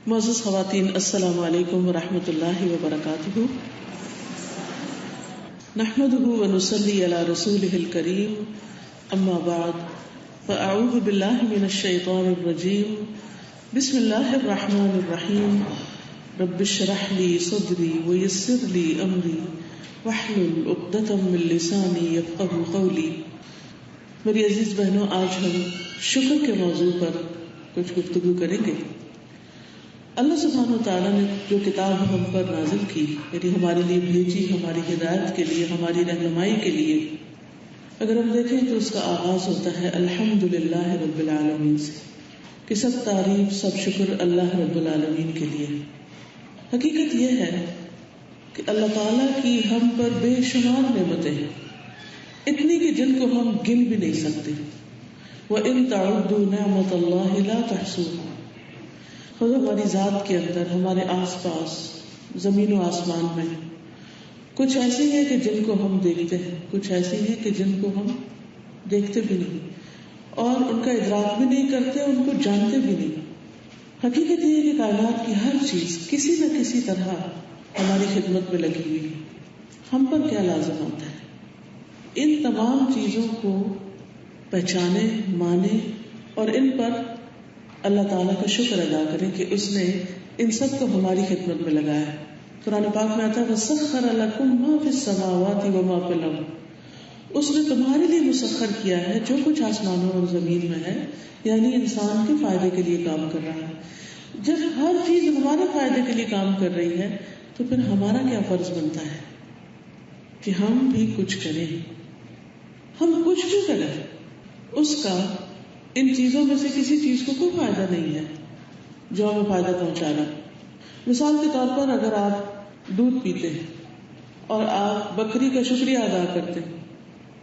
معزز خواتین، السلام علیکم ورحمۃ اللہ وبرکاتہ۔ نحمده ونصلی علی رسولہ الکریم، اما بعد فاعوذ باللہ من الشیطان الرجیم، بسم اللہ الرحمن الرحیم، رب اشرح لی صدری ویسر لی امری واحلل عقدۃ من لسانی یفقہوا قولی۔ میری عزیز بہنوں، آج ہم شکر کے موضوع پر کچھ گفتگو کریں گے۔ اللہ سبحانہ وتعالیٰ نے جو کتاب ہم پر نازل کی، یعنی ہمارے لیے بھیجی، ہماری ہدایت کے لیے، ہماری رہنمائی کے لیے، اگر ہم دیکھیں تو اس کا آغاز ہوتا ہے الحمدللہ رب العالمین سے، کہ سب تعریف، سب شکر اللہ رب العالمین کے لیے۔ حقیقت یہ ہے کہ اللہ تعالیٰ کی ہم پر بے شمار نعمتیں ہیں، اتنی کہ جن کو ہم گن بھی نہیں سکتے۔ وَإِن تَعُدُّوا نِعْمَتَ اللَّهِ لَا تُحْصُوهَا۔ خود ہماری ذات کے اندر، ہمارے آس پاس، زمین و آسمان میں کچھ ایسی ہیں کہ جن کو ہم دیکھتے ہیں، کچھ ایسی ہیں کہ جن کو ہم دیکھتے بھی نہیں اور ان کا ادراک بھی نہیں کرتے، ان کو جانتے بھی نہیں۔ حقیقت یہ ہے کہ کائنات کی ہر چیز کسی نہ کسی طرح ہماری خدمت میں لگی ہوئی ہے۔ ہم پر کیا لازم ہوتا ہے ان تمام چیزوں کو پہچانے، مانے اور ان پر اللہ تعالیٰ کا شکر ادا کریں کہ اس نے ان سب کو ہماری خدمت میں لگایا ہے۔ قرآن پاک میں آتا ہے وَسَخَّرَ لَكُم مَّا فِي السَّمَاوَاتِ وَمَا فِي الْأَرْضِ۔ اس نے تمہارے لیے مسخر کیا ہے جو کچھ آسمانوں اور زمین میں ہے، یعنی انسان کے فائدے کے لیے کام کر رہا ہے۔ جب ہر چیز ہمارے فائدے کے لیے کام کر رہی ہے تو پھر ہمارا کیا فرض بنتا ہے کہ ہم بھی کچھ کریں، ہم کچھ بھی کریں۔ اس کا ان چیزوں میں سے کسی چیز کو کوئی فائدہ نہیں ہے جو ہمیں فائدہ پہنچا رہا۔ مثال کے طور پر اگر آپ دودھ پیتے ہیں اور آپ بکری کا شکریہ ادا کرتے ہیں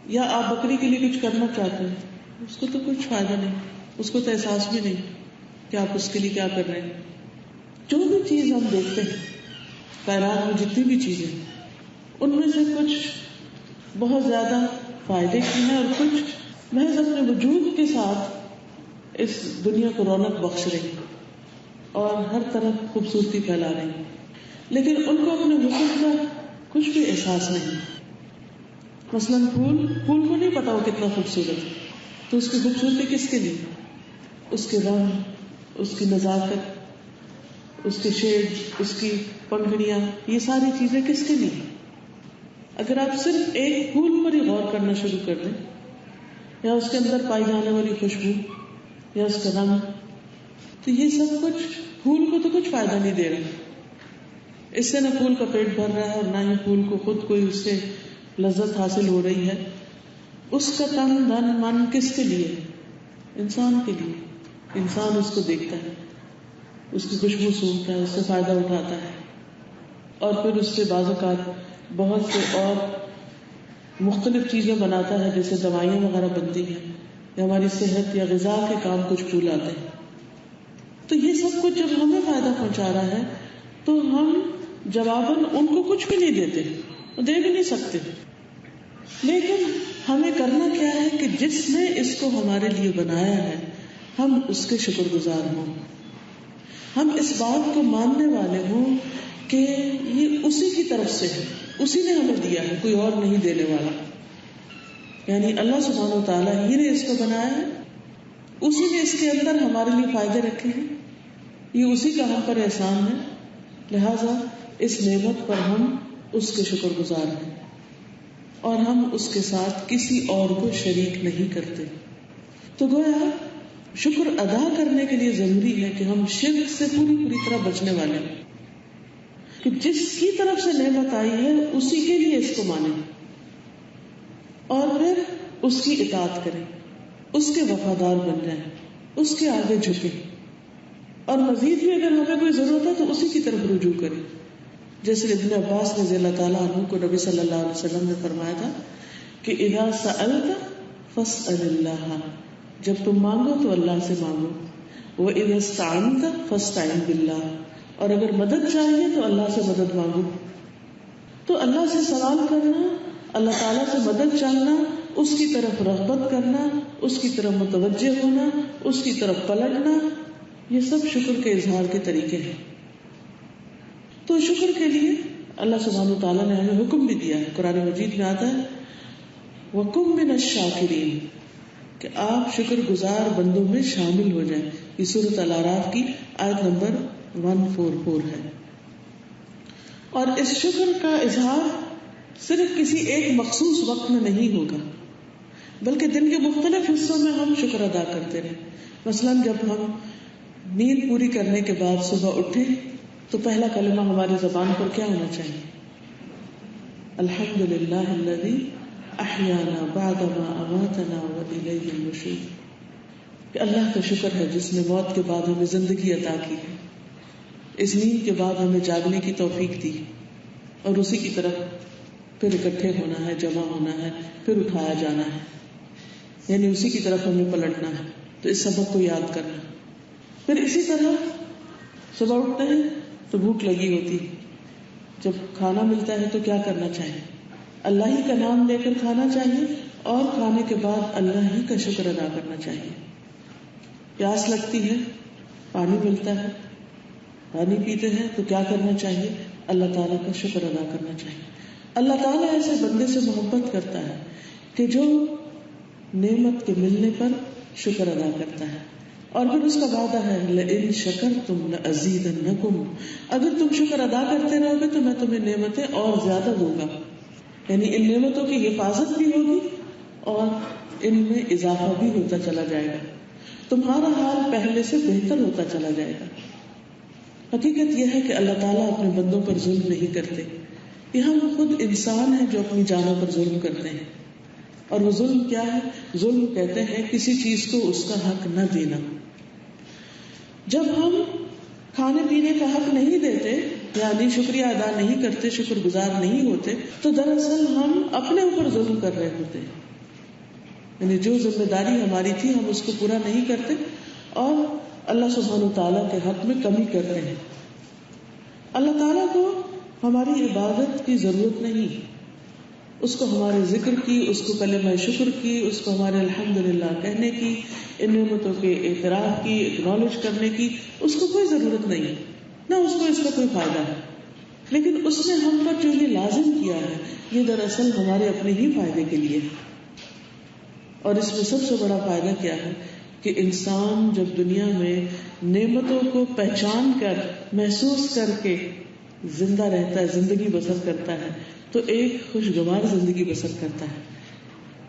یا آپ بکری کے لیے کچھ کرنا چاہتے ہیں، اس کو تو کچھ فائدہ نہیں، اس کو تو احساس بھی نہیں کہ آپ اس کے لیے کیا کر رہے ہیں۔ جو بھی چیز ہم دیکھتے ہیں کائنات میں، جتنی بھی چیزیں، ان میں سے کچھ بہت زیادہ فائدے کی ہیں اور کچھ محض اپنے وجود کے ساتھ اس دنیا کو رونق بخش رہی اور ہر طرف خوبصورتی پھیلا رہی، لیکن ان کو اپنے وجود کا کچھ بھی احساس نہیں۔ مثلاً پھول کو نہیں پتا وہ کتنا خوبصورت ہے، تو اس کی خوبصورتی کس کے لیے؟ اس کے رنگ، اس کی نزاکت، اس کے شیڈ، اس کی پنکھڑیاں، یہ ساری چیزیں کس کے لیے؟ اگر آپ صرف ایک پھول پر ہی غور کرنا شروع کر دیں، یا اس کے اندر پائی جانے والی خوشبو یا اس کا رنگ، تو یہ سب کچھ پھول کو تو کچھ فائدہ نہیں دے رہا۔ اس سے نہ پھول کا پیٹ بھر رہا ہے اور نہ ہی پھول کو خود کوئی اس سے لذت حاصل ہو رہی ہے۔ اس کا تن، دھن، من کس کے لیے؟ انسان کے لیے۔ انسان اس کو دیکھتا ہے، اس کی خوشبو سونگتا ہے، اس سے فائدہ اٹھاتا ہے اور پھر اس سے بعض اوقات بہت سے اور مختلف چیزیں بناتا ہے، جیسے دوائیاں وغیرہ بنتی ہیں یا ہماری صحت یا غذا کے کام کچھ پھول آتے ہیں۔ تو یہ سب کچھ جب ہمیں فائدہ پہنچا رہا ہے تو ہم جواباً ان کو کچھ بھی نہیں دیتے، دے بھی نہیں سکتے۔ لیکن ہمیں کرنا کیا ہے کہ جس نے اس کو ہمارے لیے بنایا ہے ہم اس کے شکر گزار ہوں، ہم اس بات کو ماننے والے ہوں کہ یہ اسی کی طرف سے ہے، اسی نے ہمیں دیا ہے، کوئی اور نہیں دینے والا۔ یعنی اللہ سبحانہ وتعالیٰ ہی نے اس کو بنایا ہے، اسی نے اس کے اندر ہمارے لیے فائدے رکھے ہیں، یہ اسی کا ہم پر احسان ہے، لہذا اس نعمت پر ہم اس کے شکر گزار ہیں اور ہم اس کے ساتھ کسی اور کو شریک نہیں کرتے۔ تو گویا شکر ادا کرنے کے لیے ضروری ہے کہ ہم شرک سے پوری طرح بچنے والے ہیں، کہ جس کی طرف سے نعمت آئی ہے اسی کے لیے اس کو مانیں اور پھر اس کی اطاعت کریں، اس کے وفادار بن جائیں، اس کے آگے جھکیں، اور مزید بھی اگر ہمیں کوئی ضرورت ہے تو اسی کی طرف رجوع کریں۔ جیسے ابن عباس رضی اللہ تعالیٰ عنہ کو نبی صلی اللہ علیہ وسلم نے فرمایا تھا کہ اذا سألت فاسأل اللہ، جب تم مانگو تو اللہ سے مانگو، وَإِذَا اسْتَعَنْتَ فَاسْتَعِنْ بِاللَّهِ، اور اگر مدد چاہیے تو اللہ سے مدد مانگو۔ تو اللہ سے سوال کرنا، اللہ تعالیٰ سے مدد چاہنا، اس کی طرف رغبت کرنا، اس کی طرف متوجہ ہونا، اس کی طرف پلٹنا، یہ سب شکر کے اظہار کے طریقے ہیں. تو شکر کے لیے اللہ سبحانہ وتعالیٰ نے ہمیں حکم بھی دیا ہے. قرآن مجید میں آتا ہے وَكُن مِّنَ الشَّاكِرِينَ کہ آپ شکر گزار بندوں میں شامل ہو جائیں. یہ سورۃ الاعراف کی آیت نمبر 144 ہے. اور اس شکر کا اظہار صرف کسی ایک مخصوص وقت میں نہیں ہوگا بلکہ دن کے مختلف حصوں میں ہم شکر ادا کرتے رہیں. مثلاً جب ہم نیند پوری کرنے کے بعد صبح اٹھیں تو پہلا کلمہ ہماری زبان پر کیا ہونا چاہیے؟ الحمدللہ الذی احیانا بعدما اماتنا والیہ النشور. کہ اللہ کا شکر ہے جس نے موت کے بعد ہمیں زندگی عطا کی ہے, اس نیند کے بعد ہمیں جاگنے کی توفیق دی اور اسی کی طرف پھر اکٹھے ہونا ہے, جمع ہونا ہے, پھر اٹھایا جانا ہے, یعنی اسی کی طرف ہمیں پلٹنا ہے. تو اس سبق کو یاد کرنا. پھر اسی طرح صبح اٹھتے ہیں تو بھوک لگی ہوتی, جب کھانا ملتا ہے تو کیا کرنا چاہیے؟ اللہ ہی کا نام لے کر کھانا چاہیے اور کھانے کے بعد اللہ ہی کا شکر ادا کرنا چاہیے. پیاس لگتی ہے, پانی ملتا ہے, پانی پیتے ہیں تو کیا کرنا چاہیے؟ اللہ تعالیٰ کا شکر ادا کرنا چاہیے. اللہ تعالیٰ ایسے بندے سے محبت کرتا ہے کہ جو نعمت کے ملنے پر شکر ادا کرتا ہے. اور پھر اس کا وعدہ ہے لئن شکرتم لازیدنکم, اگر تم شکر ادا کرتے رہو گے تو میں تمہیں نعمتیں اور زیادہ دوں گا. یعنی ان نعمتوں کی حفاظت بھی ہوگی اور ان میں اضافہ بھی ہوتا چلا جائے گا. تمہارا حال پہلے سے بہتر ہوتا چلا جائے گا. حقیقت یہ ہے کہ اللہ تعالیٰ اپنے بندوں پر ظلم نہیں کرتے. یہ ہم خود انسان ہیں جو اپنی جانوں پر ظلم کرتے ہیں. اور وہ ظلم کیا ہے؟ ظلم کہتے ہیں کسی چیز کو اس کا حق نہ دینا. جب ہم کھانے پینے کا حق نہیں دیتے یعنی شکریہ ادا نہیں کرتے, شکر گزار نہیں ہوتے, تو دراصل ہم اپنے اوپر ظلم کر رہے ہوتے ہیں. یعنی جو ذمہ داری ہماری تھی ہم اس کو پورا نہیں کرتے اور اللہ سبحانہ وتعالیٰ کے حق میں کمی کرتے ہیں. اللہ تعالیٰ کو ہماری عبادت کی ضرورت نہیں, اس کو ہمارے ذکر کی, اس کو کلمہ شکر کی, اس کو ہمارے الحمدللہ کہنے کی, ان نعمتوں کے اعتراف کی, اکنالج کرنے کی اس کو کوئی ضرورت نہیں, نہ اس کو اس کا کوئی فائدہ ہے. لیکن اس نے ہم پر جو یہ لازم کیا ہے یہ دراصل ہمارے اپنے ہی فائدے کے لیے ہے. اور اس میں سب سے بڑا فائدہ کیا ہے کہ انسان جب دنیا میں نعمتوں کو پہچان کر, محسوس کر کے زندہ رہتا ہے, زندگی بسر کرتا ہے, تو ایک خوشگوار زندگی بسر کرتا ہے.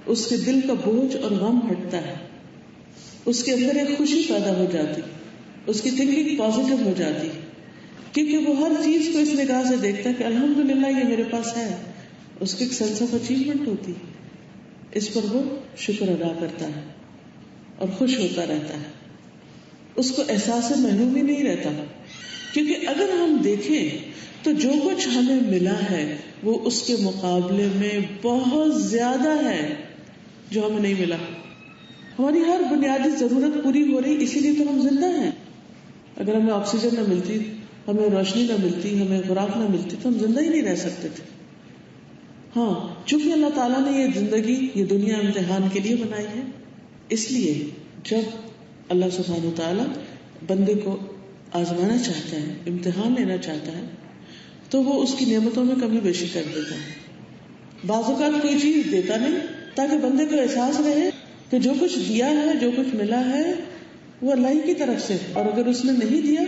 اس کے دل کا بوجھ اور غم ہٹتا ہے, اس کے اندر ایک خوشی پیدا ہو جاتی, اس کی تھنکنگ پازیٹیو ہو جاتی, کیونکہ وہ ہر چیز کو اس نگاہ سے دیکھتا ہے کہ الحمدللہ یہ میرے پاس ہے. اس کی ایک سینس آف اچیومنٹ ہوتی, اس پر وہ شکر ادا کرتا ہے اور خوش ہوتا رہتا ہے. اس کو احساس محرومی نہیں رہتا, کیونکہ اگر ہم دیکھیں تو جو کچھ ہمیں ملا ہے وہ اس کے مقابلے میں بہت زیادہ ہے جو ہمیں نہیں ملا. ہماری ہر بنیادی ضرورت پوری ہو رہی, اسی لیے تو ہم زندہ ہیں. اگر ہمیں آکسیجن نہ ملتی, ہمیں روشنی نہ ملتی, ہمیں خوراک نہ ملتی تو ہم زندہ ہی نہیں رہ سکتے تھے. ہاں, چونکہ اللہ تعالیٰ نے یہ زندگی, یہ دنیا امتحان کے لیے بنائی ہے, اس لیے جب اللہ سبحانہ وتعالیٰ بندے کو آزمانا چاہتا ہے, امتحان لینا چاہتا ہے, تو وہ اس کی نعمتوں میں کمی بیشی کر دیتا ہے. بعض اوقات کوئی چیز دیتا نہیں تاکہ بندے کو احساس رہے کہ جو کچھ دیا ہے, جو کچھ ملا ہے وہ اللہ ہی کی طرف سے, اور اگر اس نے نہیں دیا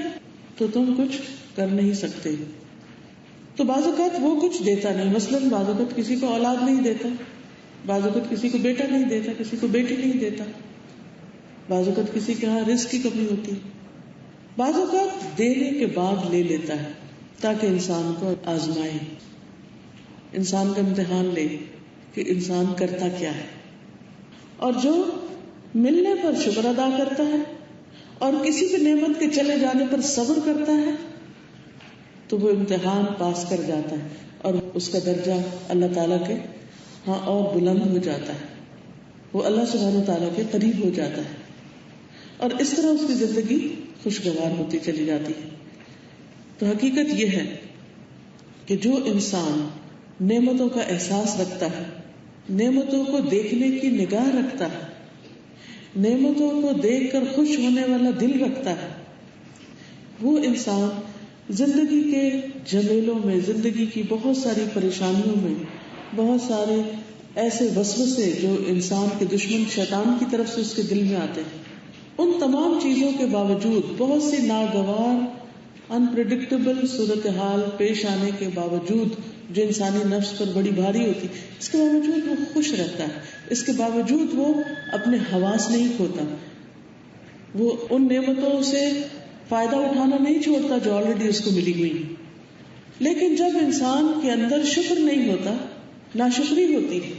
تو تم کچھ کر نہیں سکتے. تو بعض اوقات وہ کچھ دیتا نہیں, مثلاً بعض اوقات کسی کو اولاد نہیں دیتا, بعض اوقات کسی کو بیٹا نہیں دیتا, کسی کو بیٹی نہیں دیتا, بعض اوقات کسی کے یہاں رزق کی کمی ہوتی, بعض اوقات دینے کے بعد لے لیتا ہے تاکہ انسان کو آزمائے, انسان کا امتحان لے کہ انسان کرتا کیا ہے. اور جو ملنے پر شکر ادا کرتا ہے اور کسی بھی نعمت کے چلے جانے پر صبر کرتا ہے تو وہ امتحان پاس کر جاتا ہے اور اس کا درجہ اللہ تعالیٰ کے ہاں اور بلند ہو جاتا ہے, وہ اللہ سبحانہ تعالیٰ کے قریب ہو جاتا ہے, اور اس طرح اس کی زندگی خوشگوار ہوتی چلی جاتی ہے. تو حقیقت یہ ہے کہ جو انسان نعمتوں کا احساس رکھتا ہے, نعمتوں کو دیکھنے کی نگاہ رکھتا ہے, نعمتوں کو دیکھ کر خوش ہونے والا دل رکھتا ہے, وہ انسان زندگی کے جھمیلوں میں، زندگی کی بہت ساری پریشانیوں میں، بہت سارے ایسے وسوسے جو انسان کے دشمن شیطان کی طرف سے اس کے دل میں آتے ہیں، ان تمام چیزوں کے باوجود، بہت سی ناگوار انپریڈکٹیبل صورتحال پیش آنے کے باوجود، جو انسانی نفس پر بڑی بھاری ہوتی، اس کے باوجود وہ خوش رہتا ہے، اس کے باوجود وہ اپنے حواس نہیں کھوتا، وہ ان نعمتوں سے فائدہ اٹھانا نہیں چھوڑتا جو آلریڈی اس کو ملی ہوئی. لیکن جب انسان کے اندر شکر نہیں ہوتا، ناشکری ہوتی ہے،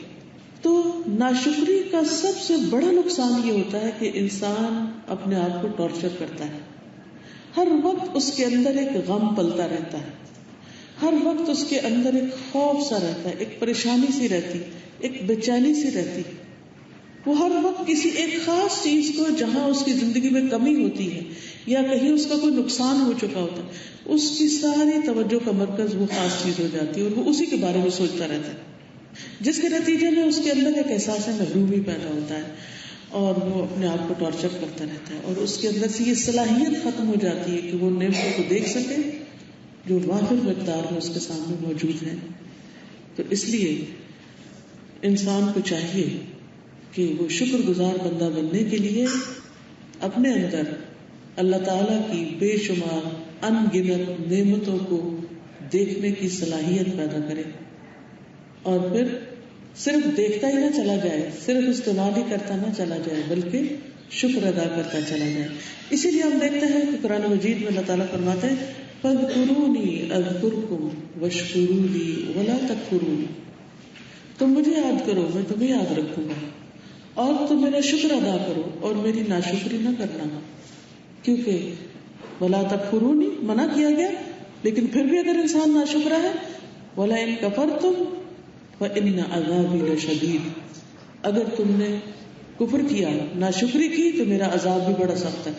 تو ناشکری کا سب سے بڑا نقصان یہ ہوتا ہے کہ انسان اپنے آپ کو ٹارچر کرتا ہے. ہر وقت اس کے اندر ایک غم پلتا رہتا ہے، ہر وقت اس کے اندر ایک خوف سا رہتا ہے، ایک پریشانی سی رہتی، ایک بے چینی سی رہتی. وہ ہر وقت کسی ایک خاص چیز کو، جہاں اس کی زندگی میں کمی ہوتی ہے یا کہیں اس کا کوئی نقصان ہو چکا ہوتا ہے، اس کی ساری توجہ کا مرکز وہ خاص چیز ہو جاتی ہے اور وہ اسی کے بارے میں سوچتا رہتا ہے، جس کے نتیجے میں اس کے اندر ایک احساس محرومی پیدا ہوتا ہے اور وہ اپنے آپ کو ٹارچر کرتا رہتا ہے، اور اس کے اندر سے یہ صلاحیت ختم ہو جاتی ہے کہ وہ نعمتوں کو دیکھ سکے جو وافر مقدار میں اس کے سامنے موجود ہیں. تو اس لیے انسان کو چاہیے کہ وہ شکر گزار بندہ بننے کے لیے اپنے اندر اللہ تعالیٰ کی بے شمار ان گنت نعمتوں کو دیکھنے کی صلاحیت پیدا کرے، اور پھر صرف دیکھتا ہی نہ چلا جائے، صرف استعمال ہی کرتا نہ چلا جائے، بلکہ شکر ادا کرتا چلا جائے. اسی لیے ہم دیکھتے ہیں کہ قرآن مجید میں اللہ تعالیٰ فرماتے ہیں فَاذْكُرُونِي أَذْكُرْكُمْ وَاشْكُرُوا لِي وَلَا تَكْفُرُونِ. تم مجھے یاد کرو، میں تمہیں یاد رکھوں گا، اور تم میرا شکر ادا کرو اور میری ناشکری نہ کرنا. کیونکہ وَلَا تَكْفُرُونِ منع کیا گیا، لیکن پھر بھی اگر انسان ناشکرا ہے وَلَئِن كَفَرْتُمْ فَإِنَّ عَذَابِي لَشَدِيدٌ، اگر تم نے کفر کیا، ناشکری کی، تو میرا عذاب بھی بڑا سخت ہے.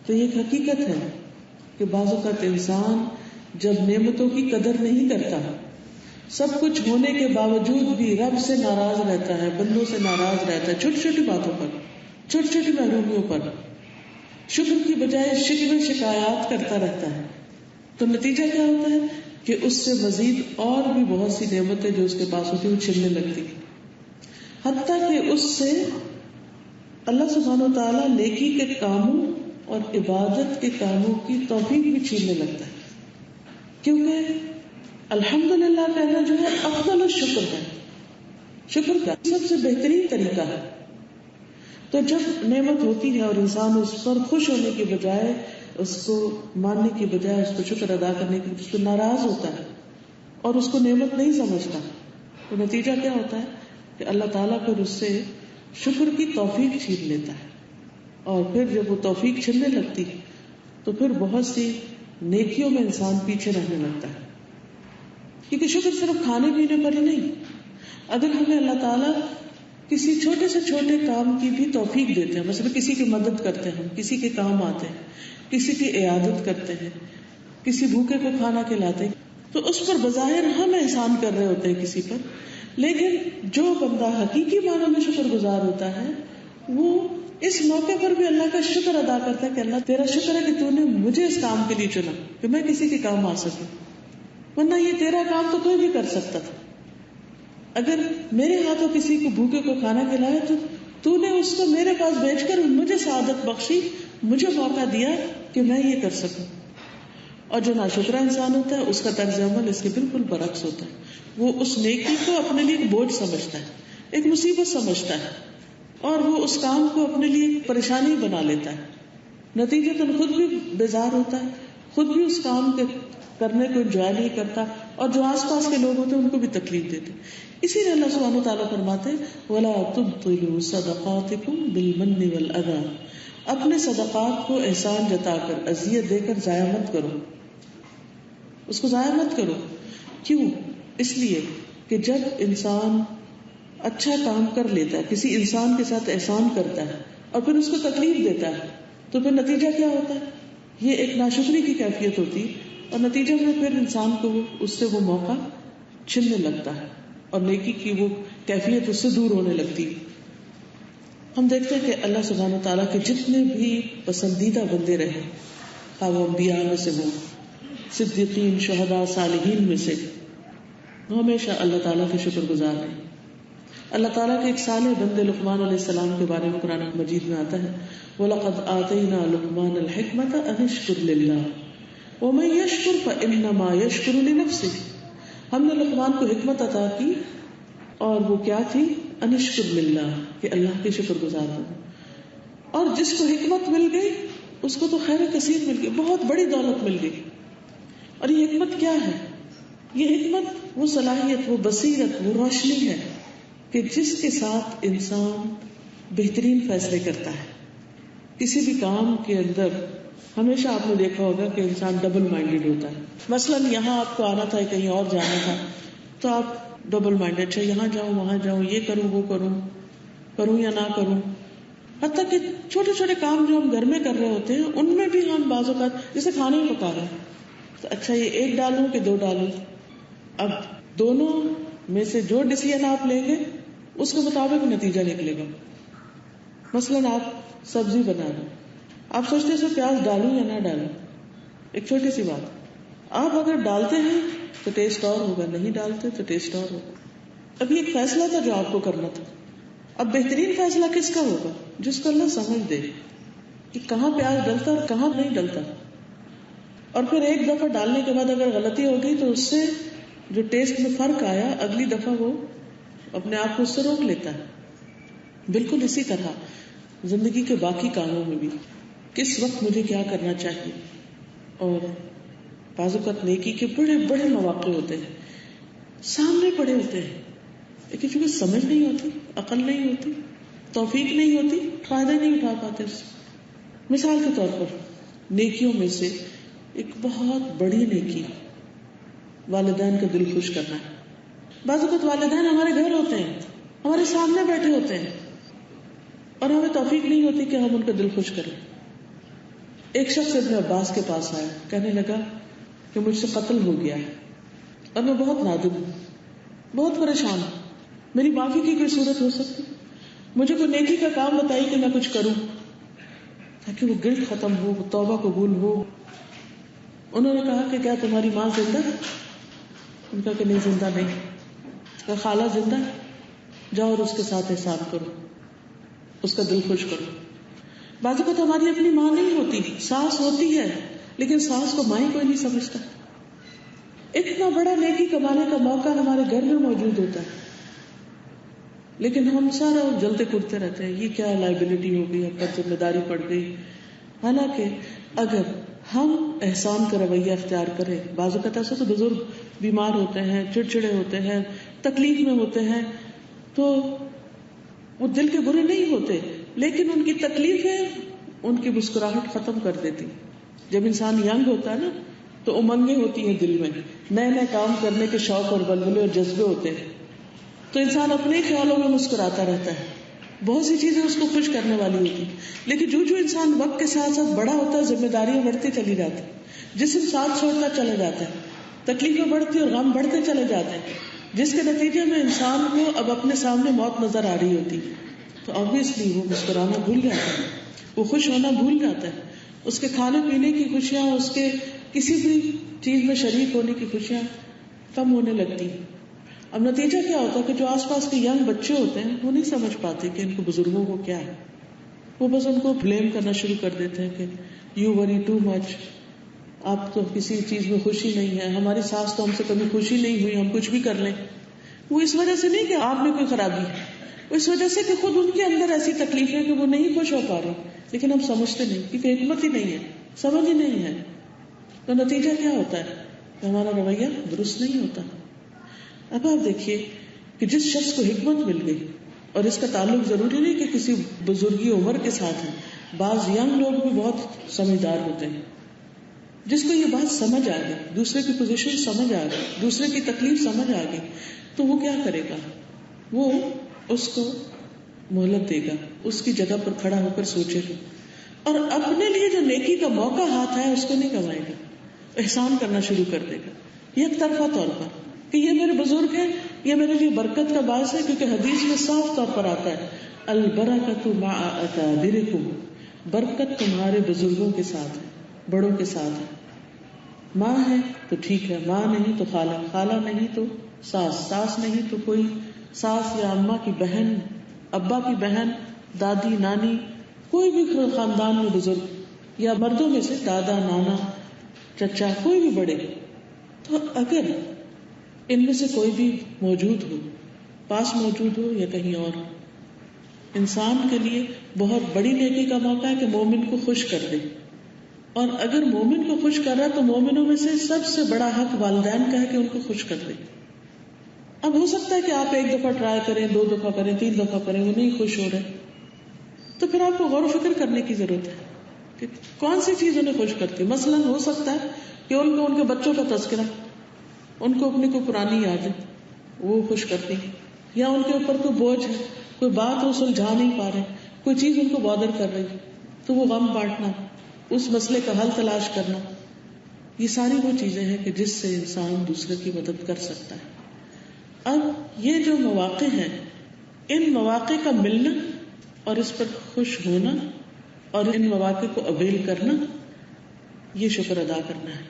تو یہ ایک حقیقت ہے کہ بعض اوقات انسان جب نعمتوں کی قدر نہیں کرتا، سب کچھ ہونے کے باوجود بھی رب سے ناراض رہتا ہے، بندوں سے ناراض رہتا ہے، چھوٹی چھوٹی باتوں پر، چھوٹی چھوٹی محرومیوں پر، شکر کی بجائے شکوے شکایات کرتا رہتا ہے، تو نتیجہ کیا ہوتا ہے کہ اس سے مزید اور بھی بہت سی نعمتیں جو اس کے پاس ہوتی ہیں وہ چھننے لگتی، حتیٰ کہ اس سے اللہ سبحانہ و تعالیٰ نیکی کے کاموں اور عبادت کے کاموں کی توفیق بھی چھیننے لگتا ہے. کیونکہ الحمدللہ کہنا جو ہے افضل الشکر ہے، شکر کا سب سے بہترین طریقہ ہے. تو جب نعمت ہوتی ہے اور انسان اس پر خوش ہونے کے بجائے، اس کو ماننے کی بجائے، اس کو شکر ادا کرنے کی اس کو ناراض ہوتا ہے اور اس کو نعمت نہیں سمجھتا، تو نتیجہ کیا ہوتا ہے کہ اللہ تعالیٰ پھر اس سے شکر کی توفیق چھین لیتا ہے. اور پھر جب وہ توفیق چھننے لگتی تو پھر بہت سی نیکیوں میں انسان پیچھے رہنے لگتا ہے. کیونکہ شکر صرف کھانے پینے پر ہی نہیں، اگر ہمیں اللہ تعالیٰ کسی چھوٹے سے چھوٹے کام کی بھی توفیق دیتے ہیں، مثلا کسی کی مدد کرتے ہیں، کسی کے کام آتے ہیں، کسی کی عیادت کرتے ہیں، کسی بھوکے کو کھانا کھلاتے ہیں، تو اس پر بظاہر ہم احسان کر رہے ہوتے ہیں کسی پر. لیکن جو بندہ حقیقی معنوں میں شکر گزار ہوتا ہے، وہ اس موقع پر بھی اللہ کا شکر ادا کرتا ہے کہ اللہ تیرا شکر ہے کہ تو نے مجھے اس کام کے لیے چنا کہ میں کسی کے کام آ سکوں، ورنہ یہ تیرا کام تو کوئی بھی کر سکتا تھا. اگر میرے ہاتھوں کسی کو بھوکے کو کھانا کھلایا تو نے اس کو میرے پاس بھیج کر مجھے سعادت بخشی، مجھے موقع دیا کہ میں یہ کر سکوں. اور جو ناشکرا انسان ہوتا ہے اس کا طرز عمل اس کے بالکل برعکس ہوتا ہے. وہ اس نیکی کو اپنے لیے ایک بوجھ سمجھتا ہے، ایک مصیبت سمجھتا ہے، اور وہ اس کام کو اپنے لیے پریشانی بنا لیتا ہے. نتیجتاً خود بھی بیزار ہوتا ہے، خود بھی اس کام کے کرنے کو انجوائے نہیں کرتا، اور جو آس پاس کے لوگ ہوتے ہیں ان کو بھی تکلیف دیتے. اسی لیے اللہ سبحانہ وتعالیٰ فرماتے ہیں وَلَا تُبْطِلُوا صَدَقَاتِكُمْ بِالْمَنِّ وَالْأَذَىٰ، اپنے صدقات کو احسان جتا کر، اذیت دے کر ضائع مت کرو، اس کو ضائع مت کرو. کیوں؟ اس لیے کہ جب انسان اچھا کام کر لیتا ہے، کسی انسان کے ساتھ احسان کرتا ہے اور پھر اس کو تکلیف دیتا ہے، تو پھر نتیجہ کیا ہوتا ہے؟ یہ ایک ناشکری کی کیفیت ہوتی ہے، اور نتیجہ میں پھر انسان کو اس سے وہ موقع چھننے لگتا ہے اور نیکی کی وہ کیفیت اس سے دور ہونے لگتی ہے. ہم دیکھتے ہیں کہ اللہ سبحانہ تعالیٰ کے جتنے بھی پسندیدہ بندے رہے، خواہ وہ انبیاء میں سے ہوں، صدیقین، شہداء، صالحین میں سے، ہمیشہ اللہ تعالیٰ کے شکر گزار رہے. اللہ تعالیٰ کے ایک صالح بندے لقمان علیہ السلام کے بارے میں قرآن مجید میں آتا ہے وَلَقَدْ آتَيْنَا لُقْمَانَ الْحِكْمَةَ أَنِ اشْكُرْ لِلَّهِ وَمَن يَشْكُرْ فَإِنَّمَا يَشْكُرُ لِنَفْسِهِ. ہم نے لقمان کو حکمت عطا کی اور وہ کیا تھی؟ ان اشکر للہ، کہ اللہ کے شکر گزار ہو. اور جس کو حکمت مل گئی اس کو تو خیر کثیر مل گئی، بہت بڑی دولت مل گئی. اور یہ حکمت کیا ہے؟ یہ حکمت وہ صلاحیت، وہ بصیرت، وہ روشنی ہے کہ جس کے ساتھ انسان بہترین فیصلے کرتا ہے. کسی بھی کام کے اندر ہمیشہ آپ نے دیکھا ہوگا کہ انسان ڈبل مائنڈیڈ ہوتا ہے. مثلاً یہاں آپ کو آنا تھا، کہیں اور جانا تھا، تو آپ ڈبل مائنڈیڈ، اچھا یہاں جاؤں وہاں جاؤں، یہ کروں وہ کروں یا نہ کروں. حتیٰ کہ چھوٹے چھوٹے کام جو ہم گھر میں کر رہے ہوتے ہیں ان میں بھی ہم بعض اوقات، جیسے کھانے میں پکا رہے ہیں تو اچھا یہ ایک ڈالوں کہ دو ڈالوں. اب دونوں میں سے جو ڈیسیژن آپ لیں گے اس کے مطابق نتیجہ نکلے گا. مثلاً آپ سبزی بنا رہے، آپ سوچتے ہیں اس میں پیاز ڈالوں یا نہ ڈالوں. ایک چھوٹی سی بات، آپ اگر ڈالتے ہیں تو ٹیسٹ اور ہوگا، نہیں ڈالتے تو ٹیسٹ اور ہوگا. ابھی ایک فیصلہ تھا جو آپ کو کرنا تھا. اب بہترین فیصلہ کس کا ہوگا؟ جس کو اللہ سمجھ دے کہ کہاں پیاز ڈلتا اور کہاں نہیں ڈلتا. اور پھر ایک دفعہ ڈالنے کے بعد اگر غلطی ہو گئی تو اس سے جو ٹیسٹ میں فرق آیا اگلی دفعہ وہ اپنے آپ کو اس سے روک لیتا ہے. بالکل اسی طرح زندگی کے باقی کاموں میں بھی کس وقت مجھے کیا کرنا چاہیے. اور بعض اوقات نیکی کے بڑے بڑے مواقع ہوتے ہیں، سامنے پڑے ہوتے ہیں، لیکن چونکہ سمجھ نہیں ہوتی، عقل نہیں ہوتی، توفیق نہیں ہوتی، فائدہ نہیں اٹھا پاتے اس سے. مثال کے طور پر نیکیوں میں سے ایک بہت بڑی نیکی والدین کا دل خوش کرنا ہے. بعض اوقات والدین ہمارے گھر ہوتے ہیں، ہمارے سامنے بیٹھے ہوتے ہیں اور ہمیں توفیق نہیں ہوتی کہ ہم ان کا دل خوش کریں. ایک شخص ابن عباس کے پاس آیا، کہنے لگا کہ مجھ سے قتل ہو گیا ہے اور میں بہت نادم ہوں، بہت پریشان ہوں، میری معافی کی کوئی صورت ہو سکتی؟ مجھے کوئی نیکی کا کام بتائی کہ میں کچھ کروں تاکہ وہ گلٹ ختم ہو، وہ توبہ قبول ہو. انہوں نے کہا کہ کیا تمہاری ماں زندہ ہے؟ ان کا کہ نہیں زندہ نہیں. کہا خالہ زندہ ہے؟ جاؤ اور اس کے ساتھ احسان کرو، اس کا دل خوش کرو. بعض اوقات ہماری اپنی ماں نہیں ہوتی، ساس ہوتی ہے، لیکن ساس کو ماں ہی کوئی نہیں سمجھتا. اتنا بڑا نیکی کمانے کا موقع ہمارے گھر میں موجود ہوتا ہے لیکن ہم سارا جلتے کودتے رہتے ہیں، یہ کیا لائبلٹی ہو گئی، ہم پر ذمہ داری پڑ گئی. حالانکہ اگر ہم احسان کا رویہ اختیار کریں، بعض اوقات ایسا تو بزرگ بیمار ہوتے ہیں، چڑچڑے ہوتے ہیں، تکلیف میں ہوتے ہیں، تو وہ دل کے برے نہیں ہوتے لیکن ان کی تکلیفیں ان کی مسکراہٹ ختم کر دیتی. جب انسان ینگ ہوتا ہے نا تو امنگیں ہوتی ہیں دل میں، نئے نئے کام کرنے کے شوق اور بلبلے اور جذبے ہوتے ہیں، تو انسان اپنے ہی خیالوں میں مسکراتا رہتا ہے، بہت سی چیزیں اس کو خوش کرنے والی ہوتی. لیکن جو انسان وقت کے ساتھ ساتھ بڑا ہوتا ہے، ذمہ داریاں بڑھتی چلی جاتی، جسم ساتھ چھوڑتا چلا جاتا ہے، تکلیفیں بڑھتی اور غم بڑھتے چلے جاتے ہیں، جس کے نتیجے میں انسان کو اب اپنے سامنے موت نظر آ رہی ہوتی، تو obviously وہ مسکرانا بھول جاتا ہے، وہ خوش ہونا بھول جاتا ہے. اس کے کھانے پینے کی خوشیاں، اس کے کسی بھی چیز میں شریک ہونے کی خوشیاں کم ہونے لگتی. اب نتیجہ کیا ہوتا ہے کہ جو آس پاس کے ینگ بچے ہوتے ہیں وہ نہیں سمجھ پاتے کہ ان کو بزرگوں کو کیا ہے، وہ بس ان کو بلیم کرنا شروع کر دیتے ہیں کہ یو وری ٹو مچ، آپ تو کسی چیز میں خوشی نہیں ہے، ہماری ساس تو ہم سے کبھی خوشی نہیں ہوئی، ہم کچھ بھی کر لیں. وہ اس وجہ سے نہیں کہ آپ میں کوئی خرابی ہے، اس وجہ سے کہ خود ان کے اندر ایسی تکلیف ہے کہ وہ نہیں خوش ہو پا رہے، لیکن ہم سمجھتے نہیں کیونکہ حکمت ہی نہیں ہے، سمجھ ہی نہیں ہے. تو نتیجہ کیا ہوتا ہے کہ ہمارا رویہ درست نہیں ہوتا. اب آپ دیکھیے کہ جس شخص کو حکمت مل گئی، اور اس کا تعلق ضروری نہیں کہ کسی بزرگی عمر کے ساتھ ہے، بعض ینگ لوگ بھی بہت سمجھدار ہوتے ہیں، جس کو یہ بات سمجھ آ گئی، دوسرے کی پوزیشن سمجھ آ گئی، دوسرے کی تکلیف سمجھ آ گئی، تو وہ کیا کرے گا؟ وہ اس کو مہلت دے گا، اس کی جگہ پر کھڑا ہو کر سوچے گا، اور اپنے لیے جو نیکی کا موقع ہاتھ ہے اس کو نہیں کمائے گا، احسان کرنا شروع کر دے گا یک طرفہ طور پر کہ یہ میرے بزرگ ہیں، یہ میرے لیے برکت کا باعث ہے. کیونکہ حدیث میں صاف طور پر آتا ہے البرکۃ مع اکابرکم، برکت تمہارے بزرگوں کے ساتھ ہے، بڑوں کے ساتھ ہے. ماں ہے تو ٹھیک ہے، ماں نہیں تو خالہ، خالہ نہیں تو ساس، ساس نہیں تو کوئی ساس یا اماں کی بہن، ابا کی بہن، دادی، نانی، کوئی بھی خاندان میں بزرگ، یا مردوں میں سے دادا، نانا، چچا، کوئی بھی بڑے. تو اگر ان میں سے کوئی بھی موجود ہو، پاس موجود ہو یا کہیں اور، انسان کے لیے بہت بڑی نیکی کا موقع ہے کہ مومن کو خوش کر دے. اور اگر مومن کو خوش کر رہا ہے تو مومنوں میں سے سب سے بڑا حق والدین کا ہے کہ ان کو خوش کر دے. اب ہو سکتا ہے کہ آپ ایک دفعہ ٹرائی کریں، 2 دفعہ کریں، 3 دفعہ کریں، وہ نہیں خوش ہو رہے، تو پھر آپ کو غور و فکر کرنے کی ضرورت ہے کہ کون سی چیز انہیں خوش کرتی. مثلا ہو سکتا ہے کہ ان کو ان کے بچوں کا تذکرہ، ان کو اپنی کوئی پرانی یادیں وہ خوش کرتی، یا ان کے اوپر کوئی بوجھ ہے، کوئی بات وہ سلجھا نہیں پا رہے، کوئی چیز ان کو بادر کر رہی تو وہ غم بانٹنا، اس مسئلے کا حل تلاش کرنا. یہ ساری وہ چیزیں ہیں کہ جس سے انسان دوسرے کی مدد کر سکتا ہے. اب یہ جو مواقع ہیں، ان مواقع کا ملنا اور اس پر خوش ہونا اور ان مواقع کو اویل کرنا، یہ شکر ادا کرنا ہے.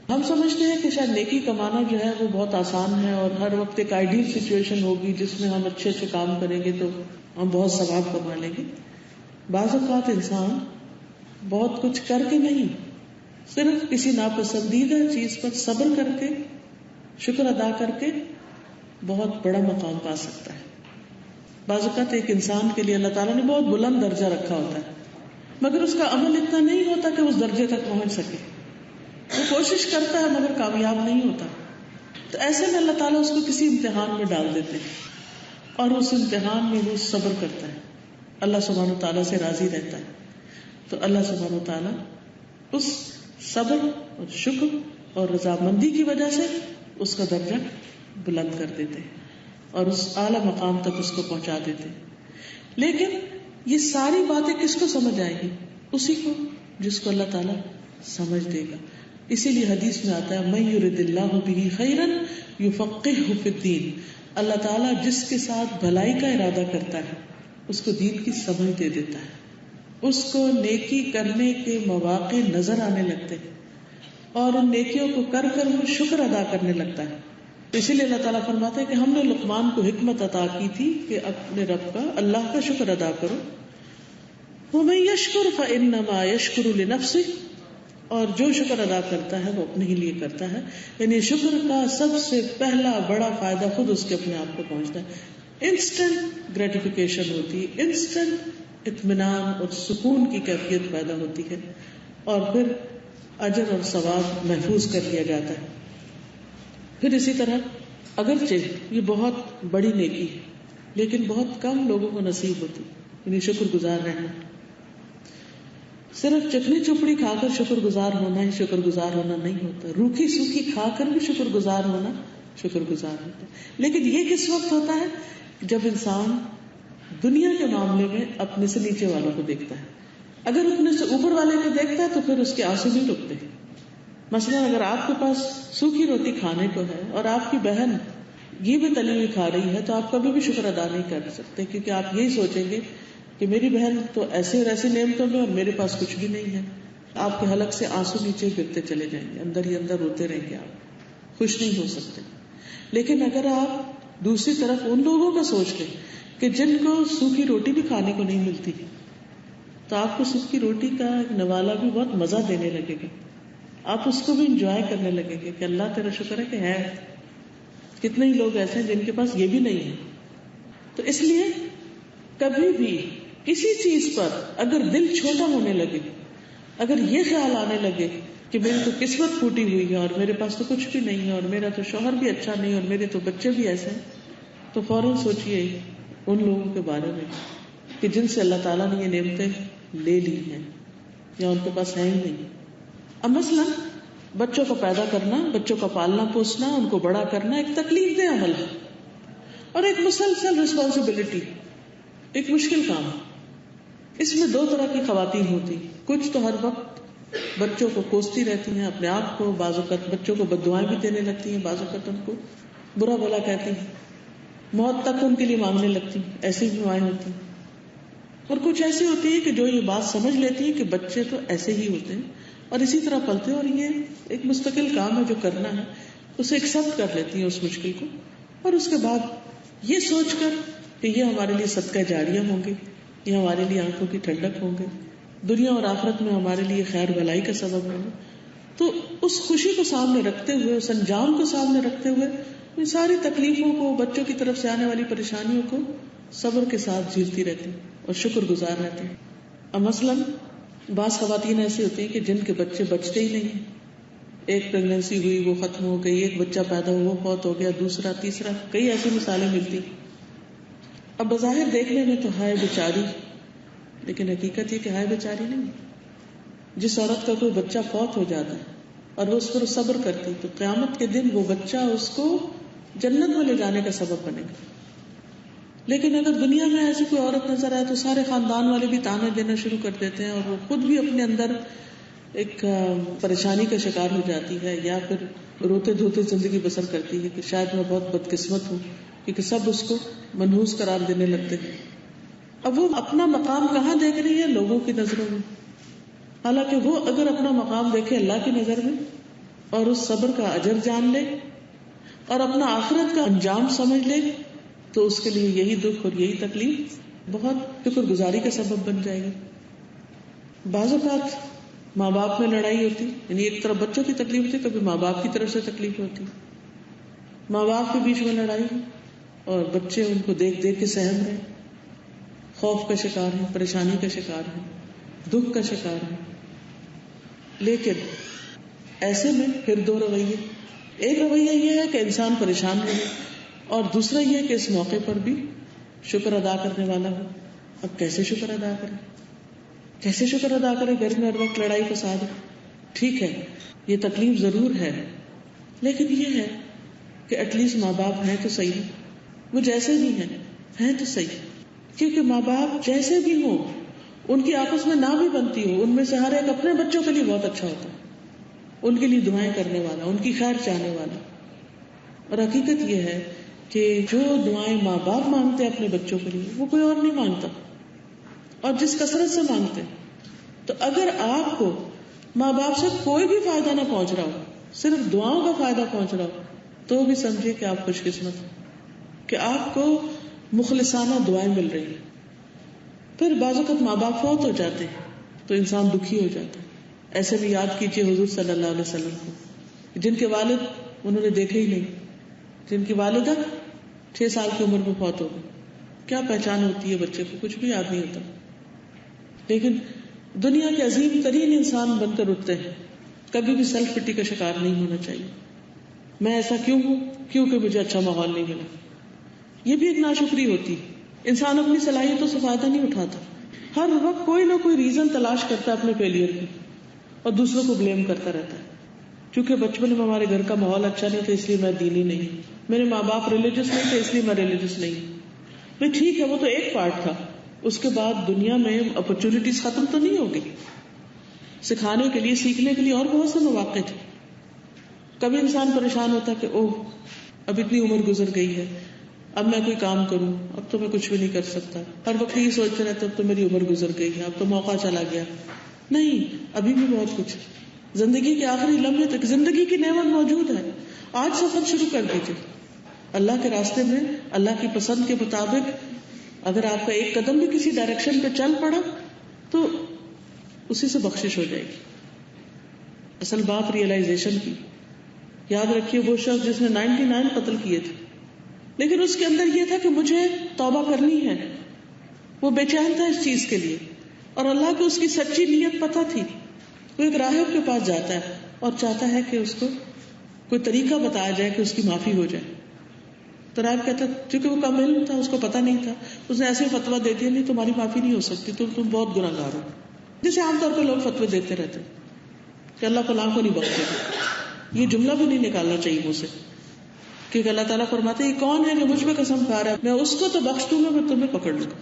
ہم سمجھتے ہیں کہ شاید نیکی کمانا جو ہے وہ بہت آسان ہے اور ہر وقت ایک آئیڈیل سچویشن ہوگی جس میں ہم اچھے اچھے کام کریں گے تو ہم بہت ثواب کما لیں گے. بعض اوقات انسان بہت کچھ کر کے نہیں، صرف کسی ناپسندیدہ چیز پر صبر کر کے، شکر ادا کر کے بہت بڑا مقام پا سکتا ہے. بعض اوقات ایک انسان کے لیے اللہ تعالیٰ نے بہت بلند درجہ رکھا ہوتا ہے مگر اس کا عمل اتنا نہیں ہوتا کہ اس درجے تک پہنچ سکے. وہ کوشش کرتا ہے مگر کامیاب نہیں ہوتا. تو ایسے میں اللہ تعالیٰ اس کو کسی امتحان میں ڈال دیتے ہیں اور اس امتحان میں وہ صبر کرتا ہے، اللہ سبحانہ و تعالیٰ سے راضی رہتا ہے. تو اللہ سبحانہ و تعالیٰ اس صبر اور شکر اور رضامندی کی وجہ سے اس کا درجہ بلند کر دیتے اور اس اعلی مقام تک اس کو پہنچا دیتے. لیکن یہ ساری باتیں کس کو سمجھ آئیں گی؟ اسی کو جس کو اللہ تعالیٰ سمجھ دے گا. اسی لیے حدیث میں آتا ہے من یرد اللہ بہ خیرا یفقہہ فی الدین، اللہ تعالیٰ جس کے ساتھ بھلائی کا ارادہ کرتا ہے اس کو دین کی سمجھ دے دیتا ہے، اس کو نیکی کرنے کے مواقع نظر آنے لگتے ہیں اور ان نیکیوں کو کر کر وہ شکر ادا کرنے لگتا ہے. اسی لیے اللہ تعالیٰ فرماتا ہے کہ ہم نے لقمان کو حکمت عطا کی تھی کہ اپنے رب کا، اللہ کا شکر ادا کرو. وَمَن يَشْكُرْ فَإِنَّمَا يَشْكُرُ لِنَفْسِهِ، اور جو شکر ادا کرتا ہے وہ اپنے ہی لیے کرتا ہے. یعنی شکر کا سب سے پہلا بڑا فائدہ خود اس کے اپنے آپ کو پہنچتا ہے. انسٹنٹ گریٹیفیکیشن ہوتی ہے، انسٹنٹ اطمینان اور سکون کی کیفیت پیدا ہوتی ہے اور پھر اجر اور ثواب محفوظ کر لیا جاتا ہے. پھر اسی طرح اگرچہ یہ بہت بڑی نیکی ہے لیکن بہت کم لوگوں کو نصیب ہوتی، یعنی شکر گزار رہنا. صرف چکنی چپڑی کھا کر شکر گزار ہونا ہی شکر گزار ہونا نہیں ہوتا، روکھی سوکھی کھا کر بھی شکر گزار ہونا شکر گزار ہوتا ہے. لیکن یہ کس وقت ہوتا ہے؟ جب انسان دنیا کے معاملے میں اپنے سے نیچے والوں کو دیکھتا ہے. اگر اپنے سے اوپر والے کو دیکھتا ہے تو پھر اس کے آنسو نہیں رکتے. مثلا اگر آپ کے پاس سوکھی روٹی کھانے کو ہے اور آپ کی بہن یہ بھی تلی ہوئی کھا رہی ہے تو آپ کبھی بھی شکر ادا نہیں کر سکتے، کیونکہ آپ یہی سوچیں گے کہ میری بہن تو ایسے اور ایسی نعمتوں میں اور میرے پاس کچھ بھی نہیں ہے. آپ کے حلق سے آنسو نیچے گرتے چلے جائیں گے، اندر ہی اندر روتے رہیں گے، آپ خوش نہیں ہو سکتے. لیکن اگر آپ دوسری طرف ان لوگوں کا سوچ لیں کہ جن کو سوکھی روٹی بھی کھانے کو نہیں ملتی، تو آپ کو سوکھی روٹی کا نوالا بھی بہت مزہ دینے لگے گا، آپ اس کو بھی انجوائے کرنے لگیں گے کہ اللہ تیرا شکر ہے کہ ہے. کتنے ہی لوگ ایسے ہیں جن کے پاس یہ بھی نہیں ہے. تو اس لیے کبھی بھی کسی چیز پر اگر دل چھوٹا ہونے لگے، اگر یہ خیال آنے لگے کہ میری تو قسمت پھوٹی ہوئی ہے اور میرے پاس تو کچھ بھی نہیں ہے اور میرا تو شوہر بھی اچھا نہیں اور میرے تو بچے بھی ایسے ہیں، تو فوراً سوچئے ان لوگوں کے بارے میں کہ جن سے اللہ تعالیٰ نے یہ نعمتیں لے لی ہیں یا ان کے پاس ہے ہی نہیں. اب مثلا بچوں کو پیدا کرنا، بچوں کا پالنا پوسنا، ان کو بڑا کرنا ایک تکلیف دہ عمل ہے اور ایک مسلسل رسپانسبلٹی، ایک مشکل کام. اس میں 2 طرح کی خواتین ہوتی، کچھ تو ہر وقت بچوں کو کوستی رہتی ہیں اپنے آپ کو، بعض اوقات بچوں کو بددعائیں بھی دینے لگتی ہیں، بعض اوقات ان کو برا بھلا کہتی ہیں، موت تک ان کے لیے مانگنے لگتی ہیں، ایسی بھی مائیں ہوتی ہیں. اور کچھ ایسی ہوتی ہے کہ جو یہ بات سمجھ لیتی ہے کہ بچے تو ایسے ہی ہوتے ہیں اور اسی طرح پلتے ہیں، اور یہ ایک مستقل کام ہے جو کرنا ہے، اسے ایکسپٹ کر لیتی ہیں اس مشکل کو، اور اس کے بعد یہ سوچ کر کہ یہ ہمارے لیے صدقہ جاریہ ہوں گے، یہ ہمارے لیے آنکھوں کی ٹھنڈک ہوں گے، دنیا اور آخرت میں ہمارے لیے خیر بھلائی کا سبب ہوں گے، تو اس خوشی کو سامنے رکھتے ہوئے، اس انجام کو سامنے رکھتے ہوئے، ان ساری تکلیفوں کو، بچوں کی طرف سے آنے والی پریشانیوں کو صبر کے ساتھ جھیلتی رہتی اور شکر گزار رہتی. اب مثلاً بعض خواتین ایسی ہوتی ہیں کہ جن کے بچے بچتے ہی نہیں، ایک پریگنینسی ہوئی وہ ختم ہو گئی، ایک بچہ پیدا ہوا وہ فوت ہو گیا، دوسرا تیسرا، کئی ایسی مثالیں ملتی. اب بظاہر دیکھنے میں تو ہائے بیچاری، لیکن حقیقت یہ کہ ہائے بیچاری نہیں. جس عورت کا کوئی بچہ فوت ہو جاتا ہے اور وہ اس پر صبر کرتی تو قیامت کے دن وہ بچہ اس کو جنت میں لے جانے کا سبب بنے گا. لیکن اگر دنیا میں ایسی کوئی عورت نظر آئے تو سارے خاندان والے بھی تانے دینا شروع کر دیتے ہیں، اور وہ خود بھی اپنے اندر ایک پریشانی کا شکار ہو جاتی ہے، یا پھر روتے دھوتے زندگی بسر کرتی ہے کہ شاید میں بہت بدقسمت ہوں، کیونکہ سب اس کو منحوس قرار دینے لگتے ہیں. اب وہ اپنا مقام کہاں دیکھ رہی ہے؟ لوگوں کی نظروں میں. حالانکہ وہ اگر اپنا مقام دیکھے اللہ کی نظر میں اور اس صبر کا اجر جان لے اور اپنا آخرت کا انجام سمجھ لے تو اس کے لیے یہی دکھ اور یہی تکلیف بہت شکر گزاری کا سبب بن جائے گی. بعض اوقات ماں باپ میں لڑائی ہوتی، یعنی ایک طرف بچوں کی تکلیف ہوتی، کبھی ماں باپ کی طرف سے تکلیف ہوتی. ماں باپ کے بیچ میں لڑائی اور بچے ان کو دیکھ دیکھ کے سہم رہے، خوف کا شکار ہیں، پریشانی کا شکار ہیں، دکھ کا شکار ہیں. لیکن ایسے میں پھر دو رویے، ایک رویہ یہ ہے کہ انسان پریشان رہے، اور دوسرا یہ کہ اس موقع پر بھی شکر ادا کرنے والا ہو. اب کیسے شکر ادا کرے؟ کیسے شکر ادا کرے؟ گھر میں ہر وقت لڑائی فساد ہے. ٹھیک ہے یہ تکلیف ضرور ہے، لیکن یہ ہے کہ ایٹ لیسٹ ماں باپ ہیں تو صحیح، وہ جیسے بھی ہیں تو صحیح. کیونکہ ماں باپ جیسے بھی ہوں، ان کی آپس میں نہ بھی بنتی ہو، ان میں سے ہر ایک اپنے بچوں کے لیے بہت اچھا ہوتا ہے، ان کے لیے دعائیں کرنے والا، ان کی خیر چاہنے والا. اور حقیقت یہ ہے کہ جو دعائیں ماں باپ مانگتے ہیں اپنے بچوں کے لیے وہ کوئی اور نہیں مانگتا، اور جس کثرت سے مانگتے ہیں. تو اگر آپ کو ماں باپ سے کوئی بھی فائدہ نہ پہنچ رہا ہو، صرف دعاؤں کا فائدہ پہنچ رہا ہو، تو بھی سمجھے کہ آپ خوش قسمت ہیں کہ آپ کو مخلصانہ دعائیں مل رہی ہیں. پھر بعض اوقات ماں باپ فوت ہو جاتے ہیں تو انسان دکھی ہو جاتا ہے. ایسے بھی یاد کیجیے حضور صلی اللہ علیہ وسلم کو، جن کے والد انہوں نے دیکھے ہی نہیں، جن کی والدہ 6 سال کی عمر میں فوت ہو گئی. کیا پہچان ہوتی ہے بچے کو؟ کچھ بھی یاد نہیں ہوتا. لیکن دنیا کے عظیم ترین انسان بن کر اٹھتے ہیں. کبھی بھی سیلف پٹی کا شکار نہیں ہونا چاہیے. میں ایسا کیوں ہوں؟ کیونکہ مجھے اچھا ماحول نہیں ملا. یہ بھی ایک ناشکری ہوتی ہے. انسان اپنی صلاحیتوں سے فائدہ نہیں اٹھاتا، ہر وقت کوئی نہ کوئی ریزن تلاش کرتا ہے اپنے فیلئر کی اور دوسروں کو بلیم کرتا رہتا ہے. کیونکہ بچپن میں ہمارے گھر کا ماحول اچھا نہیں تھا اس لیے میں دینی نہیں، میرے ماں باپ ریلیجس نہیں تھے اس لیے میں ریلیجس نہیں. بھائی ٹھیک ہے وہ تو ایک پارٹ تھا، اس کے بعد دنیا میں اپرچونٹیز ختم تو نہیں ہوگی. سکھانے کے لیے، سیکھنے کے لیے اور بہت سے مواقع تھے. کبھی انسان پریشان ہوتا کہ اوہ اب اتنی عمر گزر گئی ہے، اب میں کوئی کام کروں، اب تو میں کچھ بھی نہیں کر سکتا. ہر وقت یہ سوچتے رہتے اب تو میری عمر گزر گئی ہے، اب تو موقع چلا گیا. نہیں، ابھی بھی بہت کچھ. زندگی کے آخری لمحے تک زندگی کی نعمت موجود ہے. آج سفر شروع کر دیجیے اللہ کے راستے میں، اللہ کی پسند کے مطابق. اگر آپ کا ایک قدم بھی کسی ڈائریکشن پہ چل پڑا تو اسی سے بخشش ہو جائے گی. اصل بات ریئلائزیشن کی. یاد رکھیے وہ شخص جس نے 99 قتل کیے تھے، لیکن اس کے اندر یہ تھا کہ مجھے توبہ کرنی ہے. وہ بے چین تھا اس چیز کے لیے، اور اللہ کو اس کی سچی نیت پتہ تھی. وہ ایک راہب کے پاس جاتا ہے اور چاہتا ہے کہ اس کو کوئی طریقہ بتایا جائے کہ اس کی معافی ہو جائے. تو راہب کہتا چونکہ وہ کم علم تھا، اس کو پتہ نہیں تھا، اس نے ایسے فتویٰ دے دیا نہیں تمہاری معافی نہیں ہو سکتی، تم بہت گناہ گار ہو. جسے عام طور پہ لوگ فتوے دیتے رہتے کہ اللہ فلاں کو نہیں بخشے گا. یہ جملہ بھی نہیں نکالنا چاہیے مجھ سے، کیونکہ اللہ تعالیٰ فرماتے ہیں یہ کون ہے جو مجھ پہ قسم کھا رہا ہے، میں اس کو تو بخش دوں گا، میں تمہیں پکڑ لوں گا.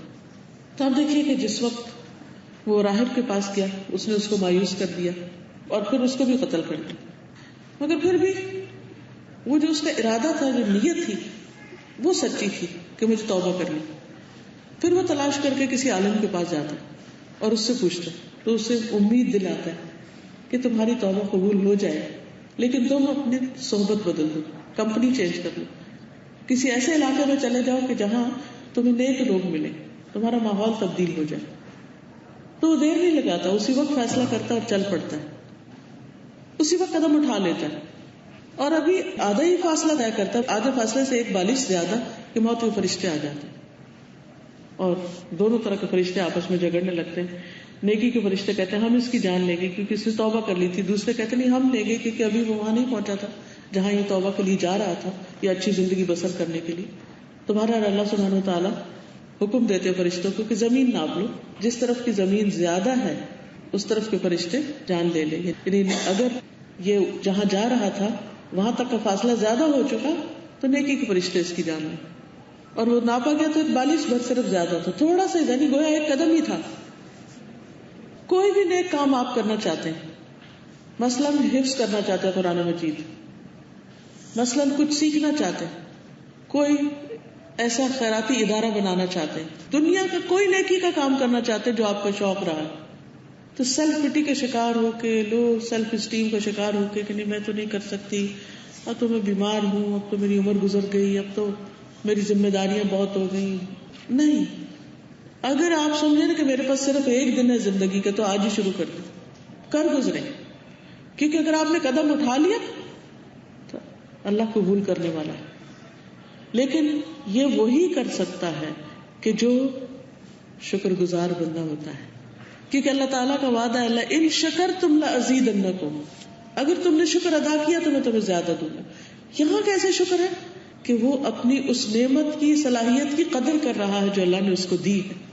تو آپ دیکھیے کہ جس وقت وہ راہب کے پاس گیا اس نے اس کو مایوس کر دیا اور پھر اس کو بھی قتل کر دیا. مگر پھر بھی وہ جو اس کا ارادہ تھا، جو نیت تھی، وہ سچی تھی کہ مجھے توبہ کرنی. پھر وہ تلاش کر کے کسی عالم کے پاس جاتا اور اس سے پوچھتا، تو اس سے امید دلاتا ہے کہ کہ تمہاری توبہ قبول ہو جائے، لیکن تم اپنی صحبت بدل دو، کمپنی چینج کر لو، کسی ایسے علاقے میں چلے جاؤ کہ جہاں تمہیں نیک لوگ ملے، تمہارا ماحول تبدیل ہو جائے. تو وہ دیر نہیں لگاتا، اسی وقت فیصلہ کرتا ہے اور چل پڑتا ہے، اسی وقت قدم اٹھا لیتا ہے. اور ابھی آدھا ہی فاصلہ طے کرتا ہے، آدھے فاصلے سے ایک بالش زیادہ کہ موت کے فرشتے آ جاتے ہیں اور دونوں طرح کے فرشتے آپس میں جھگڑنے لگتے ہیں. نیکی کے فرشتے کہتے ہیں ہم اس کی جان لیں گے کیونکہ اس نے توبہ کر لی تھی، دوسرے کہتے ہیں نہیں ہم لیں گے کیونکہ ابھی وہ وہاں نہیں پہنچا تھا جہاں یہ توبہ کے لیے جا رہا تھا یا اچھی زندگی بسر کرنے کے لیے. تمہارا اللہ سبحانہ وتعالیٰ حکم دیتے فرشتوں کو کہ زمین ناپ لو، جس طرف کی زمین زیادہ ہے اس طرف کے فرشتے جان لے لیں گے. یعنی اگر یہ جہاں جا رہا تھا وہاں تک کا فاصلہ زیادہ ہو چکا تو نیکی کے فرشتے اس کی جان لیں. اور وہ ناپا گیا تو ایک بالش بھر صرف زیادہ تھا، تھوڑا سا یعنی گویا ایک قدم ہی تھا. کوئی بھی نیک کام آپ کرنا چاہتے ہیں، مثلاً حفظ کرنا چاہتے ہیں قرآن مجید، مثلاً کچھ سیکھنا چاہتے ہیں، کوئی ایسا خیراتی ادارہ بنانا چاہتے ہیں، دنیا کا کوئی نیکی کا کام کرنا چاہتے ہیں جو آپ کا شوق رہا ہے، تو سیلف پٹی کے شکار ہو کے، لو سیلف اسٹیم کا شکار ہو کے کہ نہیں میں تو نہیں کر سکتی، اب تو میں بیمار ہوں، اب تو میری عمر گزر گئی، اب تو میری ذمہ داریاں بہت ہو گئی. نہیں، اگر آپ سمجھیں نا کہ میرے پاس صرف ایک دن ہے زندگی کا تو آج ہی شروع کر دیں، کر گزرے. کیونکہ اگر آپ نے قدم اٹھا لیا تو اللہ قبول کرنے والا ہے. لیکن یہ وہی کر سکتا ہے کہ جو شکر گزار بندہ ہوتا ہے، کیونکہ اللہ تعالیٰ کا وعدہ ہے لئن شکرتم لأزیدنکم، اگر تم نے شکر ادا کیا تو میں تمہیں زیادہ دوں گا. یہاں کیسے شکر ہے کہ وہ اپنی اس نعمت کی صلاحیت کی قدر کر رہا ہے جو اللہ نے اس کو دی ہے،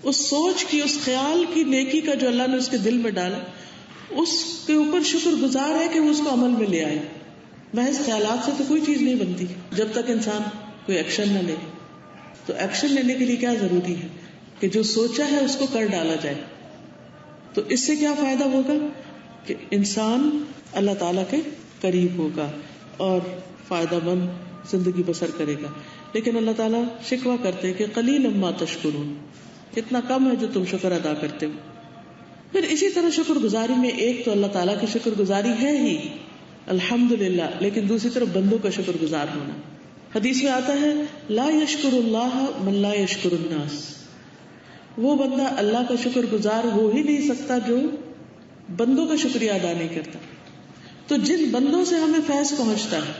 اس سوچ کی، اس خیال کی نیکی کا جو اللہ نے اس کے دل میں ڈالا، اس کے اوپر شکر گزار ہے کہ وہ اس کو عمل میں لے آئے. محض خیالات سے تو کوئی چیز نہیں بنتی جب تک انسان کوئی ایکشن نہ لے. تو ایکشن لینے کے لیے کیا ضروری ہے کہ جو سوچا ہے اس کو کر ڈالا جائے. تو اس سے کیا فائدہ ہوگا کہ انسان اللہ تعالیٰ کے قریب ہوگا اور فائدہ مند زندگی بسر کرے گا. لیکن اللہ تعالیٰ شکوہ کرتے کہ قلیلا ما تشکرون، کتنا کم ہے جو تم شکر ادا کرتے ہو. پھر اسی طرح شکر گزاری میں ایک تو اللہ تعالیٰ کی شکر گزاری ہے ہی الحمدللہ، لیکن دوسری طرف بندوں کا شکر گزار ہونا. حدیث میں آتا ہے لا یشکر اللہ من لا یشکر الناس، وہ بندہ اللہ کا شکر گزار ہو ہی نہیں سکتا جو بندوں کا شکریہ ادا نہیں کرتا. تو جن بندوں سے ہمیں فیض پہنچتا ہے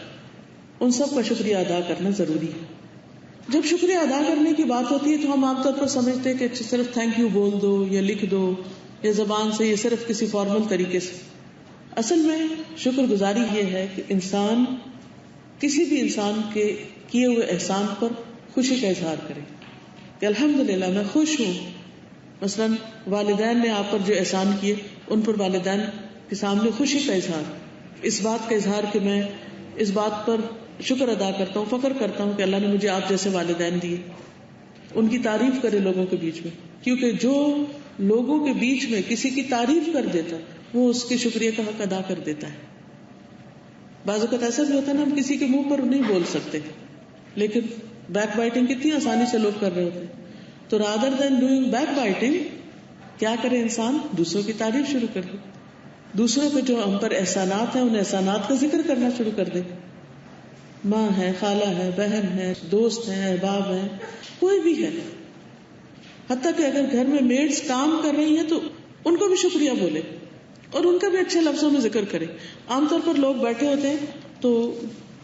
ان سب کا شکریہ ادا کرنا ضروری ہے. جب شکریہ ادا کرنے کی بات ہوتی ہے تو ہم عام طور پر سمجھتے ہیں کہ صرف تھینک یو بول دو یا لکھ دو یا زبان سے، یا صرف کسی فارمل طریقے سے. اصل میں شکر گزاری یہ ہے کہ انسان کسی بھی انسان کے کیے ہوئے احسان پر خوشی کا اظہار کرے کہ الحمدللہ میں خوش ہوں. مثلا والدین نے آپ پر جو احسان کیے ان پر والدین کے سامنے خوشی کا اظہار، اس بات کا اظہار کہ میں اس بات پر شکر ادا کرتا ہوں، فخر کرتا ہوں کہ اللہ نے مجھے آپ جیسے والدین دیے. ان کی تعریف کرے لوگوں کے بیچ میں، کیونکہ جو لوگوں کے بیچ میں کسی کی تعریف کر دیتا وہ اس کے شکریہ کا حق ادا کر دیتا ہے. بعض اوقات ایسا بھی ہوتا ہے نا ہم کسی کے منہ پر نہیں بول سکتے، لیکن بیک بائٹنگ کتنی آسانی سے لوگ کر رہے ہوتے ہیں. تو rather than doing back biting کیا کرے انسان؟ دوسروں کی تعریف شروع کر دے، دوسروں کے جو ہم پر احسانات ہیں ان احسانات کا ذکر کرنا شروع کر دے. ماں ہے، خالہ ہے، بہن ہے، دوست ہے، احباب ہے، کوئی بھی ہے. حتیٰ کہ اگر گھر میں میڈز کام کر رہی ہیں تو ان کو بھی شکریہ بولے اور ان کا بھی اچھے لفظوں میں ذکر کرے. عام طور پر لوگ بیٹھے ہوتے ہیں تو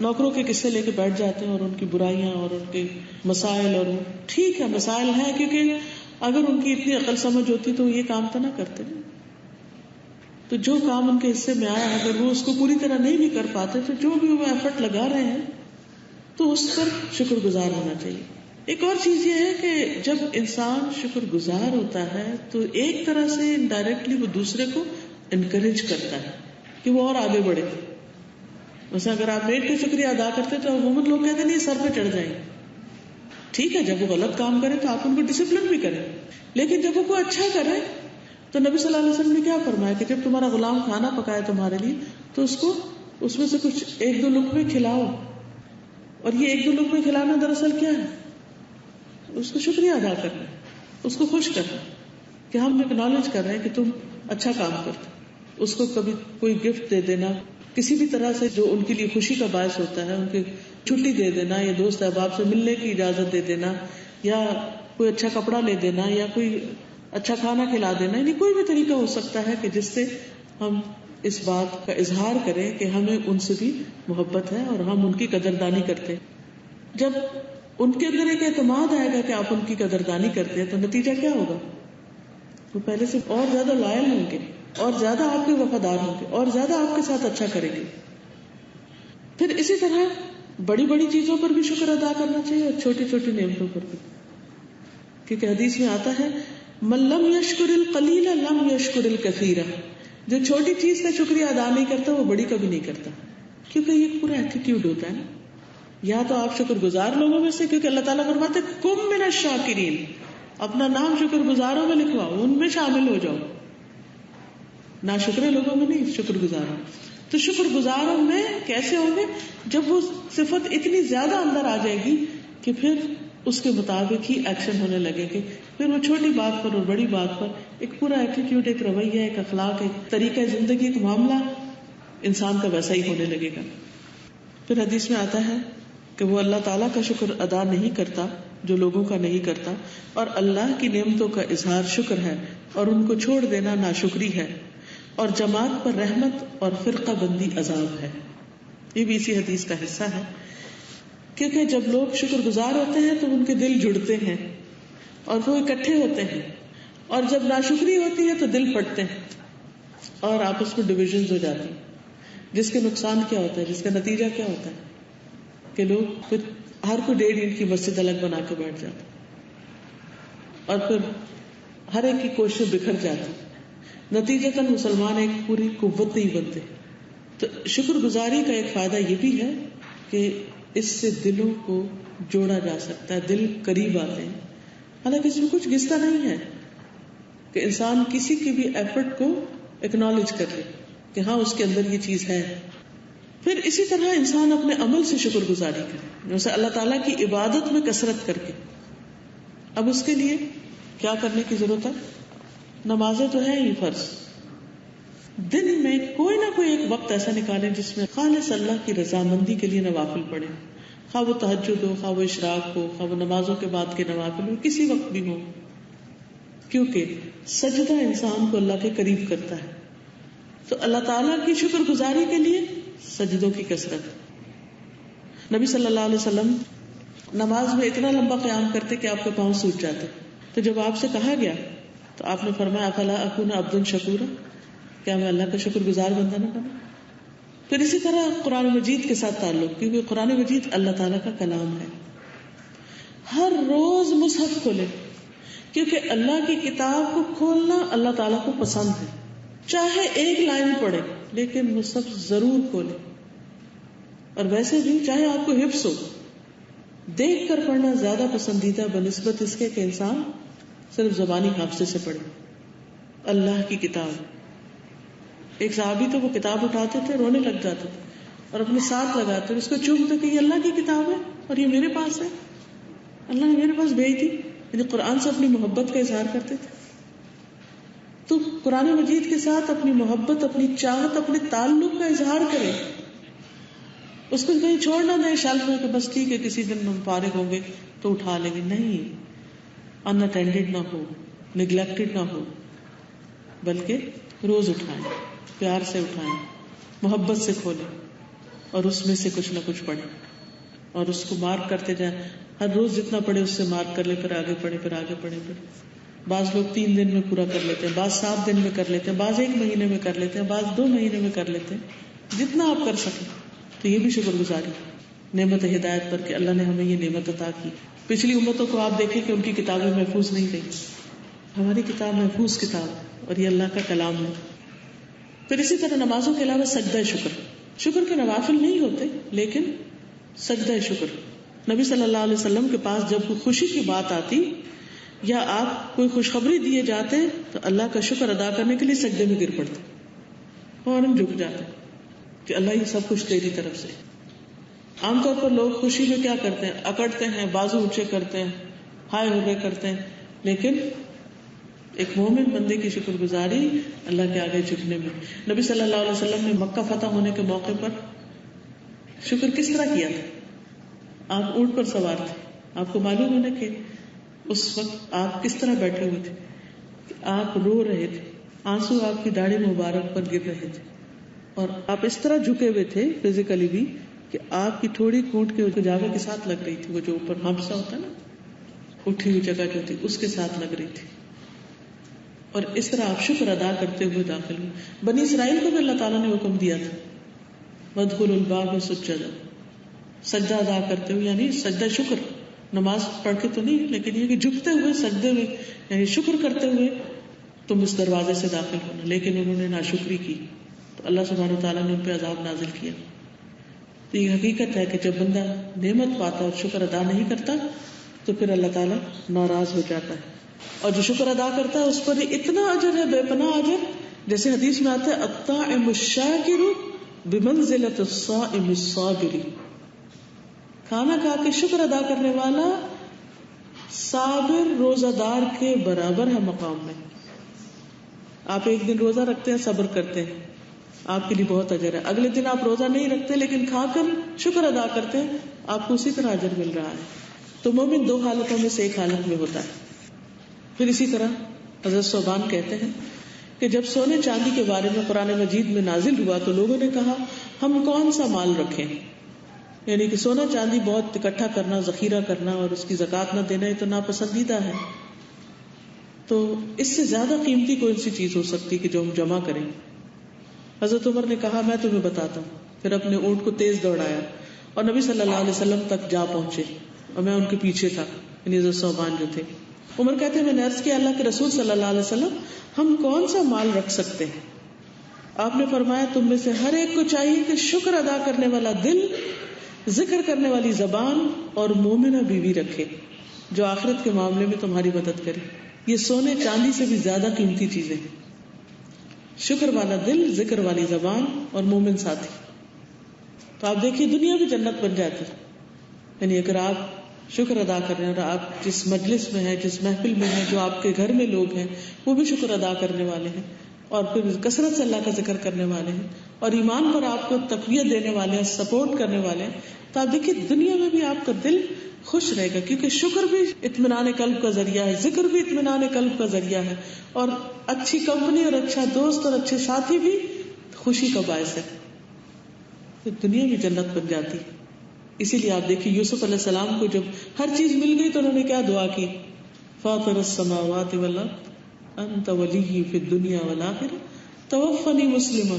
نوکروں کے قصے لے کے بیٹھ جاتے ہیں اور ان کی برائیاں اور ان کے مسائل، اور ٹھیک ہے مسائل ہیں کیونکہ اگر ان کی اتنی عقل سمجھ ہوتی تو یہ کام تو نہ کرتے. تو جو کام ان کے حصے میں آیا اگر وہ اس کو پوری طرح نہیں بھی کر پاتے تو جو بھی وہ ایفرٹ لگا رہے ہیں تو اس پر شکر گزار ہونا چاہیے. ایک اور چیز یہ ہے کہ جب انسان شکر گزار ہوتا ہے تو ایک طرح سے انڈائریکٹلی وہ دوسرے کو انکریج کرتا ہے کہ وہ اور آگے بڑھے. مثلا اگر آپ میڈ کا شکریہ ادا کرتے تو عموماً لوگ کہتے ہیں نہیں سر پہ چڑھ جائیں. ٹھیک ہے جب وہ غلط کام کرے تو آپ ان کو ڈسپلن بھی کریں، لیکن جب وہ کوئی اچھا کرے تو نبی صلی اللہ علیہ وسلم نے کیا فرمایا کہ جب تمہارا غلام کھانا پکائے تمہارے لیے تو اس کو اس میں سے کچھ ایک دو لقمے کھلاؤ. اور یہ ایک دو لقمے کھلانا دراصل کیا ہے؟ اس کو شکریہ ادا کرنا، اس کو خوش کرنا کہ ہم اکنالج کر رہے ہیں کہ تم اچھا کام کرتے. اس کو کبھی کوئی گفٹ دے دینا، کسی بھی طرح سے جو ان کے لیے خوشی کا باعث ہوتا ہے، ان کی چھٹی دے دینا، یا دوست احباب سے ملنے کی اجازت دے دینا، یا کوئی اچھا کپڑا لے دینا، یا کوئی اچھا کھانا کھلا دینا، یعنی کوئی بھی طریقہ ہو سکتا ہے کہ جس سے ہم اس بات کا اظہار کریں کہ ہمیں ان سے بھی محبت ہے اور ہم ان کی قدردانی کرتے ہیں۔ جب ان کے اندر ایک اعتماد آئے گا کہ آپ ان کی قدردانی کرتے ہیں تو نتیجہ کیا ہوگا؟ وہ پہلے سے اور زیادہ لائل ہوں گے، اور زیادہ آپ کے وفادار ہوں گے، اور زیادہ آپ کے ساتھ اچھا کریں گے۔ پھر اسی طرح بڑی بڑی چیزوں پر بھی شکر ادا کرنا چاہیے اور چھوٹی چھوٹی نعمتوں پر بھی، کیونکہ حدیث میں آتا ہے من لم یشکر القلیل لم یشکر الکثیر، جو چھوٹی چیز کا شکریہ ادا نہیں کرتا وہ بڑی کبھی نہیں کرتا، کیونکہ یہ پورا ایٹیٹیوڈ ہوتا ہے نا۔ یا تو آپ شکر گزار لوگوں میں سے، کیونکہ اللہ تعالیٰ فرماتے کم من الشاکرین، اپنا نام شکر گزاروں میں لکھواؤ، ان میں شامل ہو جاؤ، نہ شکر لوگوں میں نہیں، شکر گزاروں۔ تو شکر گزاروں میں کیسے ہوں گے؟ جب وہ صفت اتنی زیادہ اندر آ جائے گی کہ پھر اس کے مطابق ہی ایکشن ہونے لگے گے، پھر وہ چھوٹی بات پر اور بڑی بات پر ایک پورا ایٹیٹیوڈ، ایک رویہ، ایک اخلاق، ایک طریقہ زندگی، ایک معاملہ انسان کا ویسا ہی ہونے لگے گا۔ پھر حدیث میں آتا ہے کہ وہ اللہ تعالیٰ کا شکر ادا نہیں کرتا جو لوگوں کا نہیں کرتا، اور اللہ کی نعمتوں کا اظہار شکر ہے اور ان کو چھوڑ دینا ناشکری ہے، اور جماعت پر رحمت اور فرقہ بندی عذاب ہے۔ یہ بھی اسی حدیث کا حصہ ہے، کیونکہ جب لوگ شکر گزار ہوتے ہیں تو ان کے دل جڑتے ہیں اور وہ اکٹھے ہوتے ہیں، اور جب ناشکری ہوتی ہے تو دل پھٹتے ہیں اور آپس میں ڈویژنز ہو جاتی ہیں، جس کے نقصان کیا ہوتا ہے، جس کا نتیجہ کیا ہوتا ہے کہ لوگ پھر ہر کوئی 1.5 اینٹ کی مسجد الگ بنا کے بیٹھ جاتے اور پھر ہر ایک کی کوششیں بکھر جاتی، نتیجتاً مسلمان ایک پوری قوت نہیں بنتے۔ تو شکر گزاری کا ایک فائدہ یہ بھی ہے کہ اس سے دلوں کو جوڑا جا سکتا ہے، دل قریب آتے ہیں۔ حالانکہ اس میں کچھ گھستا نہیں ہے کہ انسان کسی کی بھی ایفرٹ کو اکنالج کر لے کہ ہاں اس کے اندر یہ چیز ہے۔ پھر اسی طرح انسان اپنے عمل سے شکر گزاری کرے، جیسے اللہ تعالیٰ کی عبادت میں کثرت کر کے۔ اب اس کے لیے کیا کرنے کی ضرورت ہے؟ نمازیں تو ہیں ہی فرض، دن میں کوئی نہ کوئی ایک وقت ایسا نکالیں جس میں خالص اللہ کی رضامندی کے لیے نوافل پڑھیں، خواہ وہ تہجد ہو، خواہ وہ اشراق ہو، خواہ وہ نمازوں کے بعد کے نوافل ہو، کسی وقت بھی ہو، کیونکہ سجدہ انسان کو اللہ کے قریب کرتا ہے۔ تو اللہ تعالیٰ کی شکر گزاری کے لیے سجدوں کی کثرت۔ نبی صلی اللہ علیہ وسلم نماز میں اتنا لمبا قیام کرتے کہ آپ کے پاؤں سوج جاتے، تو جب آپ سے کہا گیا تو آپ نے فرمایا افلا اکون عبدا شکورا، کیا میں اللہ کا شکر گزار بندہ نہ بنوں؟ پھر اسی طرح قرآن مجید کے ساتھ تعلق، کیونکہ قرآن مجید اللہ تعالیٰ کا کلام ہے۔ ہر روز مصحف کھولے، کیونکہ اللہ کی کتاب کو کھولنا اللہ تعالیٰ کو پسند ہے، چاہے ایک لائن پڑھے لیکن مصحف ضرور کھولے۔ اور ویسے بھی چاہے آپ کو حفظ ہو، دیکھ کر پڑھنا زیادہ پسندیدہ بنسبت اس کے کہ انسان صرف زبانی حافظے سے پڑھے۔ اللہ کی کتاب، ایک صحابی تو وہ کتاب اٹھاتے تھے رونے لگ جاتے تھے اور اپنے ساتھ لگاتے، اس کو چومتے کہ یہ اللہ کی کتاب ہے اور یہ میرے پاس ہے، اللہ نے میرے پاس بھیج دی، یعنی قرآن سے اپنی محبت کا اظہار کرتے تھے۔ تو قرآن مجید کے ساتھ اپنی محبت، اپنی چاہت، اپنے تعلق کا اظہار کریں، اس کو کہیں چھوڑ نہ دیں شیلف میں کہ بس ٹھیک ہے کسی دن ہم فارغ ہوں گے تو اٹھا لیں گے، نہیں، ان اٹینڈڈ نہ ہو، نگلیکٹڈ نہ ہو، بلکہ روز اٹھائیں، پیار سے اٹھائیں، محبت سے کھولیں اور اس میں سے کچھ نہ کچھ پڑھیں اور اس کو مارک کرتے جائیں، ہر روز جتنا پڑھے اس سے مارک کر لیں، پھر آگے پڑھیں، پھر آگے پڑھیں۔ پھر بعض لوگ 3 دن میں پورا کر لیتے ہیں، بعض 7 دن میں کر لیتے ہیں، بعض 1 مہینے میں کر لیتے ہیں، بعض 2 مہینے میں کر لیتے ہیں، جتنا آپ کر سکیں۔ تو یہ بھی شکر گزاری نعمت ہدایت پر کہ اللہ نے ہمیں یہ نعمت عطا کی۔ پچھلی امتوں کو آپ دیکھیں کہ ان کی کتابیں محفوظ نہیں رہی، ہماری کتاب محفوظ کتاب ہے اور یہ اللہ کا کلام ہے۔ پھر اسی طرح نمازوں کے علاوہ سجدہ شکر، شکر کے نوافل نہیں ہوتے لیکن سجدہ شکر۔ نبی صلی اللہ علیہ وسلم کے پاس جب کوئی خوشی کی بات آتی یا آپ کوئی خوشخبری دیے جاتے تو اللہ کا شکر ادا کرنے کے لیے سجدے میں گر پڑتے، فوراً جھک جاتے کہ اللہ یہ سب کچھ تیری طرف سے۔ عام طور پر لوگ خوشی میں کیا کرتے ہیں؟ اکڑتے ہیں، بازو اونچے کرتے ہیں، ہائے ہو گئے کرتے ہیں، لیکن ایک مومن بندے کی شکر گزاری اللہ کے آگے جھکنے میں. نبی صلی اللہ علیہ وسلم نے مکہ فتح ہونے کے موقع پر شکر کس طرح کیا تھا؟ آپ اونٹ پر سوار تھے. آپ کو معلوم ہے نا کہ اس وقت آپ کس طرح بیٹھے ہوئے تھے کہ آپ رو رہے تھے, آنسو آپ کی داڑھی مبارک پر گر رہے تھے, اور آپ اس طرح جھکے ہوئے تھے فزیکلی بھی کہ آپ کی تھوڑی کونٹ کے جاوے کے ساتھ لگ رہی تھی, وہ جو اوپر ہمسا ہوتا ہے نا, اٹھی ہوئی جگہ جو تھی اس کے ساتھ لگ رہی تھی. اور اس طرح آپ شکر ادا کرتے ہوئے داخل ہوئے. بنی اسرائیل کو بھی اللہ تعالیٰ نے حکم دیا تھا وَادْخُلُوا الْبَابَ سُجَّدًا, سجدہ ادا کرتے ہوئے, یعنی سجدہ شکر, نماز پڑھ کے تو نہیں, لیکن یہ کہ جھکتے ہوئے سجدے میں یعنی شکر کرتے ہوئے تم اس دروازے سے داخل ہونا. لیکن انہوں نے ناشکری کی تو اللہ سبحانہ وتعالیٰ نے ان پہ عذاب نازل کیا. تو یہ حقیقت ہے کہ جب بندہ نعمت پاتا اور شکر ادا نہیں کرتا تو پھر اللہ تعالیٰ ناراض ہو جاتا ہے, اور جو شکر ادا کرتا ہے اس پر اتنا اجر ہے, بے پناہ اجر. جیسے حدیث میں آتا ہے الطاعم الشاکر بمنزلۃ الصائم الصابر, کھانا کھا کے شکر ادا کرنے والا صابر روزہ دار کے برابر ہے مقام میں. آپ ایک دن روزہ رکھتے ہیں, صبر کرتے ہیں, آپ کے لیے بہت اجر ہے. اگلے دن آپ روزہ نہیں رکھتے لیکن کھا کر شکر ادا کرتے ہیں, آپ کو اسی طرح اجر مل رہا ہے. تو مومن دو حالتوں میں سے ایک حالت میں ہوتا ہے. پھر اسی طرح حضرت ثوبان کہتے ہیں کہ جب سونے چاندی کے بارے میں قرآن مجید میں نازل ہوا تو لوگوں نے کہا ہم کون سا مال رکھیں, یعنی کہ سونا چاندی بہت اکٹھا کرنا, ذخیرہ کرنا اور اس کی زکوٰۃ نہ دینا, یہ تو ناپسندیدہ ہے. تو اس سے زیادہ قیمتی کوئی سی چیز ہو سکتی کہ جو ہم جمع کریں. حضرت عمر نے کہا میں تمہیں بتاتا ہوں. پھر اپنے اونٹ کو تیز دوڑایا اور نبی صلی اللہ علیہ وسلم تک جا پہنچے, اور میں ان کے پیچھے تھا, یعنی حضرت ثوبان جو تھے. عمر کہتے ہیں میں نے عرض کیا اللہ کے رسول صلی اللہ علیہ وسلم ہم کون سا مال رکھ سکتے ہیں؟ آپ نے فرمایا تم میں سے ہر ایک کو چاہیے کہ شکر ادا کرنے والا دل, ذکر کرنے والی زبان اور مومنہ بیوی رکھے جو آخرت کے معاملے میں تمہاری مدد کرے. یہ سونے چاندی سے بھی زیادہ قیمتی چیزیں ہیں. شکر والا دل, ذکر والی زبان اور مومن ساتھی. تو آپ دیکھیے دنیا بھی جنت بن جاتی. یعنی اگر آپ شکر ادا کر رہے ہیں اور آپ جس مجلس میں ہیں, جس محفل میں ہیں, جو آپ کے گھر میں لوگ ہیں وہ بھی شکر ادا کرنے والے ہیں اور پھر کثرت سے اللہ کا ذکر کرنے والے ہیں اور ایمان پر آپ کو تقویت دینے والے ہیں, سپورٹ کرنے والے ہیں, تو آپ دیکھیے دنیا میں بھی آپ کا دل خوش رہے گا, کیونکہ شکر بھی اطمینان قلب کا ذریعہ ہے, ذکر بھی اطمینان قلب کا ذریعہ ہے, اور اچھی کمپنی اور اچھا دوست اور اچھے ساتھی بھی خوشی کا باعث ہے. تو دنیا بھی جنت بن جاتی. اسی لیے آپ دیکھیے یوسف علیہ السلام کو جب ہر چیز مل گئی تو انہوں نے کیا دعا کی, فاطر السماوات والارض انت ولی فی الدنیا والآخرہ توفنی مسلما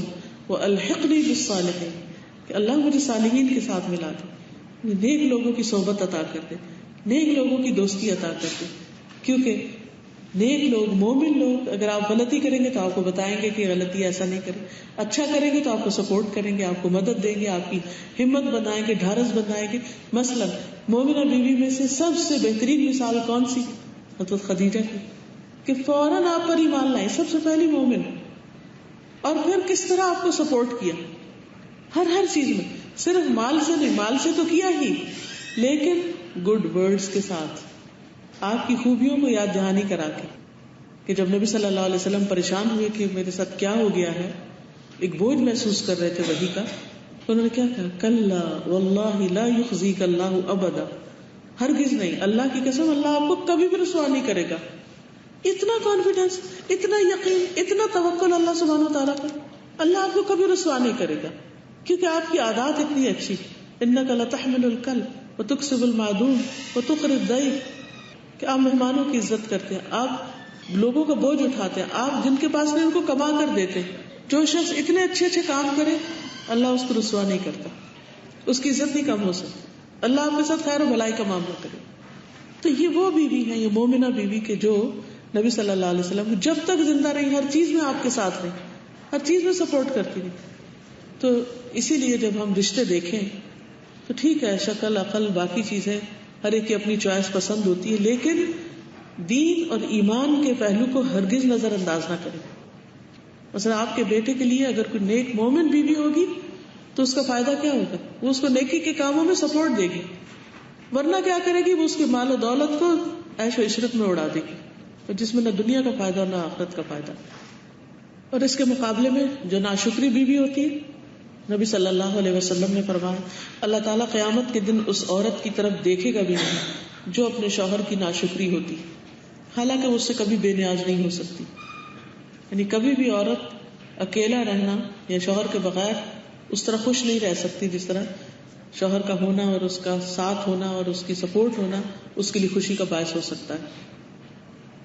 والحقنی بالصالحین, کہ اللہ مجھے صالحین کے ساتھ ملا دے, نیک لوگوں کی صحبت عطا کر دے, نیک لوگوں کی دوستی عطا کر دے. کیونکہ نیک لوگ, مومن لوگ اگر آپ غلطی کریں گے تو آپ کو بتائیں گے کہ غلطی ایسا نہیں کریں, اچھا کریں گے تو آپ کو سپورٹ کریں گے, آپ کو مدد دیں گے, آپ کی ہمت بنائیں گے, ڈھارس بنائیں گے. مثلا مومنہ بیوی میں سے سب سے بہترین مثال کون سی؟ حضرت خدیجہ کی, کہ فوراً آپ پر ایمان لائے, سب سے پہلی مومن, اور پھر کس طرح آپ کو سپورٹ کیا ہر چیز میں, صرف مال سے نہیں, مال سے تو کیا ہی, لیکن گڈ ورڈز کے ساتھ آپ کی خوبیوں کو یاد دہانی کرا کے. کہ جب نبی صلی اللہ علیہ وسلم پریشان ہوئے کہ میرے ساتھ کیا ہو گیا ہے, ایک بوجھ محسوس کر رہے تھے وحی کا, تو انہوں نے کیا کہا, کلا واللہ لا یخزیک اللہ ابدا, ہرگز نہیں, اللہ کی قسم اللہ آپ کو کبھی بھی رسوا نہیں کرے گا. اتنا کانفیڈینس, اتنا یقین, اتنا توکل اللہ سبحانہ و تعالیٰ کا, اللہ آپ کو کبھی رسوا نہیں کرے گا, کیونکہ آپ کی عادات اتنی اچھی. انک لتحمل الکلب وتکسب المعدوم وتقری الضیف, کہ آپ مہمانوں کی عزت کرتے ہیں, آپ لوگوں کا بوجھ اٹھاتے ہیں, آپ جن کے پاس نہیں ان کو کما کر دیتے ہیں. جو شخص اتنے اچھے اچھے کام کرے اللہ اس کو رسوا نہیں کرتا, اس کی عزت نہیں کم ہو سکتی, اللہ آپ کے ساتھ خیر و بھلائی کا معاملہ کرے. تو یہ وہ بیوی ہے, یہ مومنہ بیوی کے جو نبی صلی اللہ علیہ وسلم جب تک زندہ رہی ہر چیز میں آپ کے ساتھ رہی, ہر چیز میں سپورٹ کرتی رہی. تو اسی لیے جب ہم رشتے دیکھیں تو ٹھیک ہے, شکل عقل باقی چیزیں ہر ایک کی اپنی چوائس پسند ہوتی ہے, لیکن دین اور ایمان کے پہلو کو ہرگز نظر انداز نہ کریں. مثلا آپ کے بیٹے کے لیے اگر کوئی نیک مومن بیوی ہوگی تو اس کا فائدہ کیا ہوگا, وہ اس کو نیکی کے کاموں میں سپورٹ دے گی, ورنہ کیا کرے گی, وہ اس کے مال و دولت کو عیش و عشرت میں اڑا دے گی. اور جس میں نہ دنیا کا فائدہ نہ آخرت کا فائدہ. اور اس کے مقابلے میں جو ناشکری بیوی ہوتی ہے، نبی صلی اللہ علیہ وسلم نے فرمایا اللہ تعالیٰ قیامت کے دن اس عورت کی طرف دیکھے گا بھی نہیں جو اپنے شوہر کی ناشکری ہوتی، حالانکہ وہ اس سے کبھی بے نیاز نہیں ہو سکتی. یعنی کبھی بھی عورت اکیلا رہنا یا شوہر کے بغیر اس طرح خوش نہیں رہ سکتی جس طرح شوہر کا ہونا اور اس کا ساتھ ہونا اور اس کی سپورٹ ہونا اس کے لیے خوشی کا باعث ہو سکتا ہے.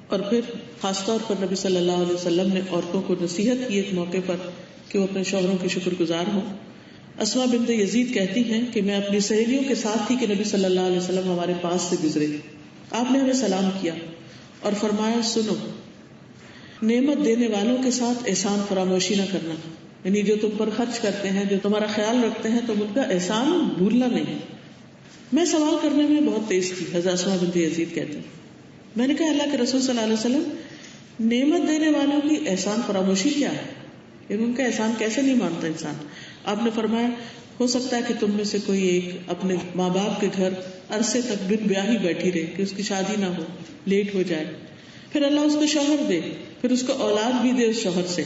اور پھر خاص طور پر نبی صلی اللہ علیہ وسلم نے عورتوں کو نصیحت کی ایک موقع پر کہ وہ اپنے شوہروں کے شکر گزار ہوں. اسماء بنت یزید کہتی ہیں کہ میں اپنی سہیلیوں کے ساتھ تھی کہ نبی صلی اللہ علیہ وسلم ہمارے پاس سے گزرے. آپ نے ہمیں سلام کیا اور فرمایا سنو، نعمت دینے والوں کے ساتھ احسان فراموشی نہ کرنا، یعنی جو تم پر خرچ کرتے ہیں، جو تمہارا خیال رکھتے ہیں، تم ان کا احسان بھولنا نہیں. میں سوال کرنے میں بہت تیز تھی، حضرت اسماء بنت یزید کہتی ہیں. میں نے کہا اللہ کے رسول صلی اللہ علیہ وسلم، نعمت دینے والوں کی احسان فراموشی کیا ہے؟ یعنی ان کا احسان کیسے نہیں مانتا انسان؟ آپ نے فرمایا ہو سکتا ہے کہ تم میں سے کوئی ایک اپنے ماں باپ کے گھر عرصے تک بن بیاہی بیٹھی رہے کہ اس کی شادی نہ ہو، لیٹ ہو جائے، پھر اللہ اس کو شوہر دے، پھر اس کو اولاد بھی دے اس شوہر سے،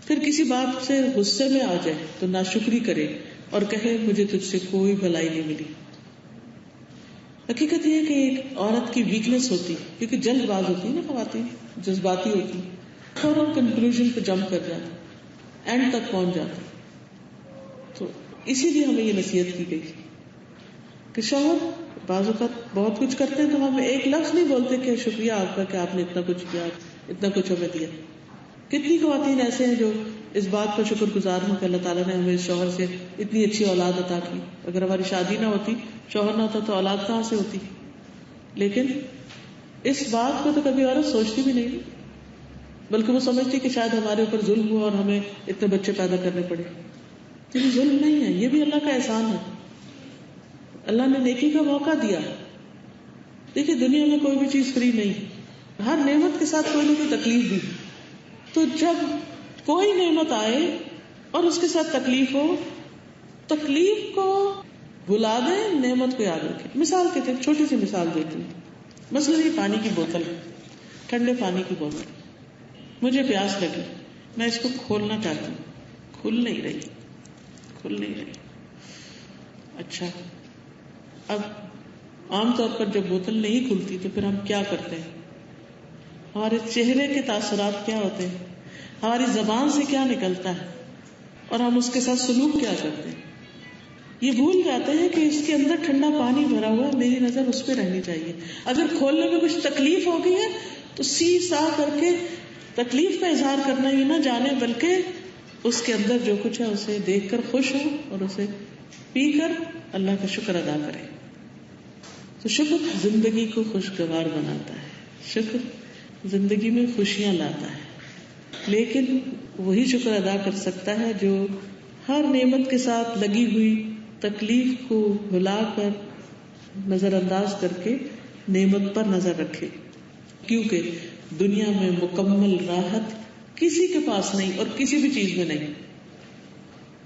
پھر کسی بات سے غصے میں آ جائے تو ناشکری کرے اور کہے مجھے تجھ سے کوئی بھلائی نہیں ملی. حقیقت یہ ہے کہ ایک عورت کی ویکنس ہوتی ہے، کیونکہ جلد باز ہوتی ہے نا، خواتین جذباتی ہوتی، فوراً کنکلوژن پہ جمپ کر جاتی، اینڈ تک پہنچ جاتی. تو اسی لیے ہمیں یہ نصیحت کی گئی کہ شوہر بعض اوقات بہت کچھ کرتے ہیں تو ہم ایک لفظ نہیں بولتے کہ شکریہ آپ کا کہ آپ نے اتنا کچھ کیا، اتنا کچھ ہمیں دیا. کتنی خواتین ایسے ہیں جو اس بات پر شکر گزار ہوں کہ اللہ تعالیٰ نے ہمیں اس شوہر سے اتنی اچھی اولاد عطا کی. اگر ہماری شادی نہ ہوتی، شوہر نہ ہوتا تو اولاد کہاں سے ہوتی؟ لیکن اس بات کو تو کبھی عورت سوچتی بھی نہیں، بلکہ وہ سمجھتی کہ شاید ہمارے اوپر ظلم ہوا اور ہمیں اتنے بچے پیدا کرنے پڑے. لیکن ظلم نہیں ہے، یہ بھی اللہ کا احسان ہے. اللہ نے نیکی کا موقع دیا. دیکھیے دنیا میں کوئی بھی چیز فری نہیں، ہر نعمت کے ساتھ کوئی نہ کوئی تکلیف بھی. تو جب کوئی نعمت آئے اور اس کے ساتھ تکلیف ہو، تکلیف کو بھلا دیں، نعمت کو یاد رکھیں. مثال کے طور چھوٹی سی مثال دیتی ہوں. مثلا یہ پانی کی بوتل، ٹھنڈے پانی کی بوتل، مجھے پیاس لگی، میں اس کو کھولنا چاہتی ہوں، کھل نہیں رہی. اچھا، اب عام طور پر جب بوتل نہیں کھلتی تو پھر ہم کیا کرتے ہیں؟ ہمارے چہرے کے تاثرات کیا ہوتے ہیں، ہماری زبان سے کیا نکلتا ہے، اور ہم اس کے ساتھ سلوک کیا کرتے ہیں. یہ بھول جاتے ہیں کہ اس کے اندر ٹھنڈا پانی بھرا ہوا، میری نظر اس پہ رہنی چاہیے. اگر کھولنے میں کچھ تکلیف ہو گئی ہے تو سی سا کر کے تکلیف کا اظہار کرنا ہی نہ جانے، بلکہ اس کے اندر جو کچھ ہے اسے دیکھ کر خوش ہو اور اسے پی کر اللہ کا شکر ادا کرے. تو شکر زندگی کو خوشگوار بناتا ہے، شکر زندگی میں خوشیاں لاتا ہے. لیکن وہی شکر ادا کر سکتا ہے جو ہر نعمت کے ساتھ لگی ہوئی تکلیف کو بھلا کر، نظر انداز کر کے نعمت پر نظر رکھے. کیونکہ دنیا میں مکمل راحت کسی کے پاس نہیں اور کسی بھی چیز میں نہیں.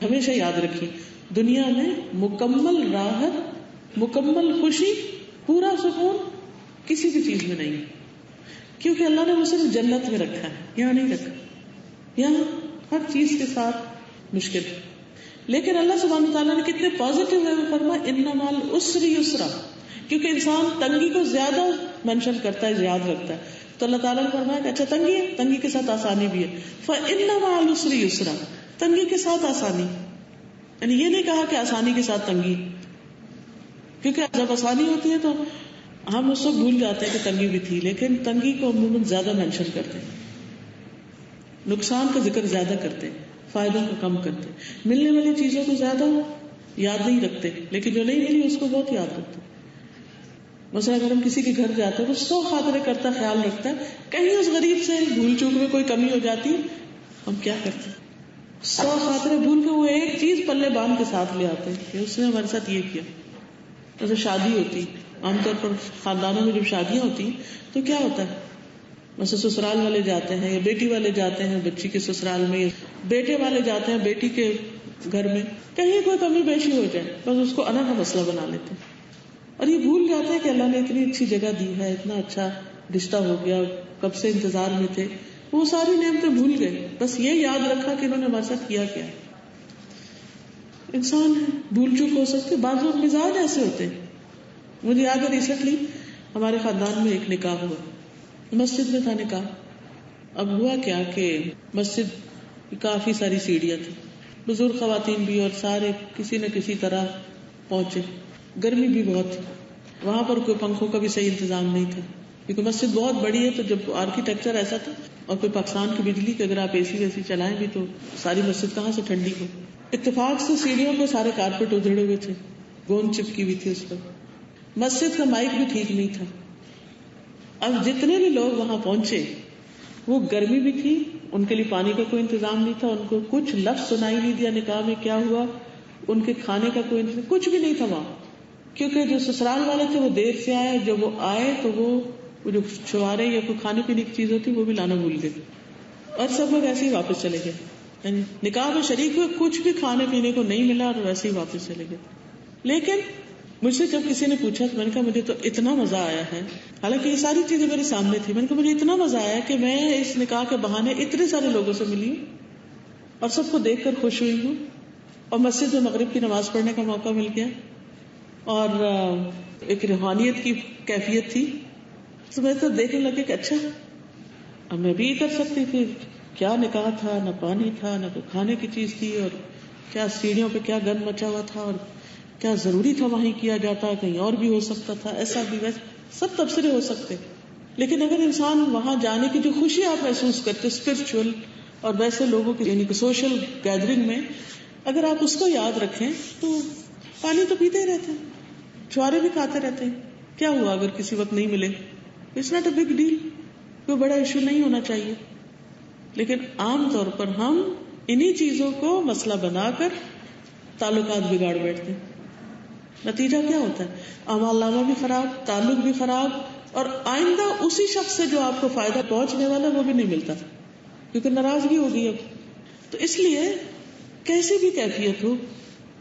ہمیشہ یاد رکھیے، دنیا میں مکمل راحت، مکمل خوشی، پورا سکون کسی بھی چیز میں نہیں، کیونکہ اللہ نے وہ صرف جنت میں رکھا ہے، یہاں نہیں رکھا. یہاں ہر چیز کے ساتھ مشکل ہے. لیکن اللہ سبحانہ وتعالیٰ نے کتنے پازیٹیو وے میں فرمایا ان مع العسر یسرا، کیونکہ انسان تنگی کو زیادہ مینشن کرتا ہے، یاد رکھتا ہے. تو اللہ تعالیٰ نے فرمایا کہ اچھا تنگی ہے، تنگی کے ساتھ آسانی بھی ہے. فإن مع العسر یسرا، تنگی کے ساتھ آسانی. یعنی یہ نہیں کہا کہ آسانی کے ساتھ تنگی، کیونکہ جب آسانی ہوتی ہے تو ہم اس وقت بھول جاتے ہیں کہ تنگی بھی تھی. لیکن تنگی کو عموماً زیادہ مینشن کرتے ہیں، نقصان کا ذکر زیادہ کرتے ہیں، فائدوں کو کم کرتے ہیں. ملنے والی چیزوں کو زیادہ یاد نہیں رکھتے، لیکن جو نہیں ملی اس کو بہت یاد رکھتے. مثلا اگر ہم کسی کے گھر جاتے ہیں تو 100 خاطرے کرتا، خیال رکھتا ہے، کہیں اس غریب سے بھول چوک میں کوئی کمی ہو جاتی ہے، ہم کیا کرتے ہیں؟ 100 خاطرے بھول کے وہ ایک چیز پلے باندھ کے ساتھ لے آتے ہیں کہ اس نے ہمارے ساتھ یہ کیا. جیسے شادی ہوتی، عام طور پر خاندانوں میں جب شادیاں ہوتی تو کیا ہوتا ہے، مثلا سسرال والے جاتے ہیں یا بیٹی والے جاتے ہیں بچی کے سسرال میں، بیٹے والے جاتے ہیں بیٹی کے گھر میں، کہیں کوئی کمی بیشی ہو جائے بس اس کو انا کا مسئلہ بنا لیتے ہیں. اور یہ بھول جاتے ہیں کہ اللہ نے اتنی اچھی جگہ دی ہے، اتنا اچھا رشتہ ہو گیا، کب سے انتظار میں تھے، وہ ساری نعمتیں بھول گئے، بس یہ یاد رکھا کہ انہوں نے ہمارے ساتھ کیا کیا. انسان بھول چک ہو سکتے، بعض لوگ مزاج ایسے ہوتے ہیں. مجھے یاد ہے ریسنٹلی ہمارے خاندان میں ایک نکاح ہوا، مسجد میں تھا نکاح. اب ہوا کیا کہ مسجد کافی ساری سیڑھیاں تھی، بزرگ خواتین بھی اور سارے کسی نہ کسی طرح پہنچے. گرمی بھی بہت تھی، وہاں پر کوئی پنکھوں کا بھی صحیح انتظام نہیں تھا کیونکہ مسجد بہت بڑی ہے. تو جب آرکیٹیکچر ایسا تھا اور کوئی پاکستان کی بجلی کہ اگر آپ اے سی ویسی چلائیں بھی تو ساری مسجد کہاں سے ٹھنڈی ہو. اتفاق سے سیڑھیوں پہ سارے کارپیٹ ادھڑے ہوئے تھے، گوند چپکی ہوئی تھی اس پر. مسجد کا مائک بھی ٹھیک نہیں تھا. اب جتنے بھی لوگ وہاں پہنچے، وہ گرمی بھی تھی، ان کے لیے پانی کا کوئی انتظام نہیں تھا، ان کو کچھ لفظ سنائی نہیں دیا نکاح میں کیا ہوا، ان کے کھانے کا کوئی انتظام کچھ بھی نہیں تھا وہاں. کیونکہ جو سسرال والے تھے وہ دیر سے آئے، جب وہ آئے تو وہ جو چھوارے یا کوئی کھانے پینے کی چیز ہوتی وہ بھی لانا بھول گئے، اور سب لوگ ایسے ہی واپس چلے گئے. یعنی نکاح میں شریک ہوئے، کچھ بھی کھانے پینے کو نہیں ملا اور ویسے ہی واپس چلے گئے. لیکن مجھ سے جب کسی نے پوچھا تو میں نے کہا مجھے تو اتنا مزہ آیا ہے، حالانکہ یہ ساری چیزیں میرے سامنے تھی. میں نے کہا مجھے اتنا مزہ آیا کہ میں اس نکاح کے بہانے اتنے سارے لوگوں سے ملی ہوں اور سب کو دیکھ کر خوش ہوئی ہوں، اور مسجد میں مغرب کی نماز پڑھنے کا موقع مل گیا اور ایک روحانیت کی کیفیت تھی. تو میں تو دیکھنے لگے کہ اچھا اب میں بھی یہ کر سکتی تھی. کیا نکاح تھا، نہ پانی تھا، نہ کوئی کھانے کی چیز تھی، اور کیا سیڑھیوں پہ کیا گند مچا ہوا تھا، اور کیا ضروری تھا وہیں کیا جاتا، کہیں اور بھی ہو سکتا تھا، ایسا بھی ویسا، سب تبصرے ہو سکتے. لیکن اگر انسان وہاں جانے کی جو خوشی آپ محسوس کرتے اسپرچل اور ویسے لوگوں کی یعنی کہ سوشل گیدرنگ میں، اگر آپ اس کو یاد رکھیں تو پانی تو پیتے ہی رہتے ہیں، چھوارے بھی کھاتے رہتے ہیں. کیا ہوا اگر کسی وقت نہیں ملے؟ It's not a big deal, کوئی بڑا ایشو نہیں ہونا چاہیے. لیکن عام طور پر ہم انہی چیزوں کو مسئلہ بنا کر تعلقات بگاڑ بیٹھتے ہیں. نتیجہ کیا ہوتا ہے؟ اعمال نامہ بھی خراب، تعلق بھی خراب، اور آئندہ اسی شخص سے جو آپ کو فائدہ پہنچنے والا وہ بھی نہیں ملتا کیونکہ ناراضگی ہوگی اب. تو اس لیے کیسی بھی کیفیت ہو،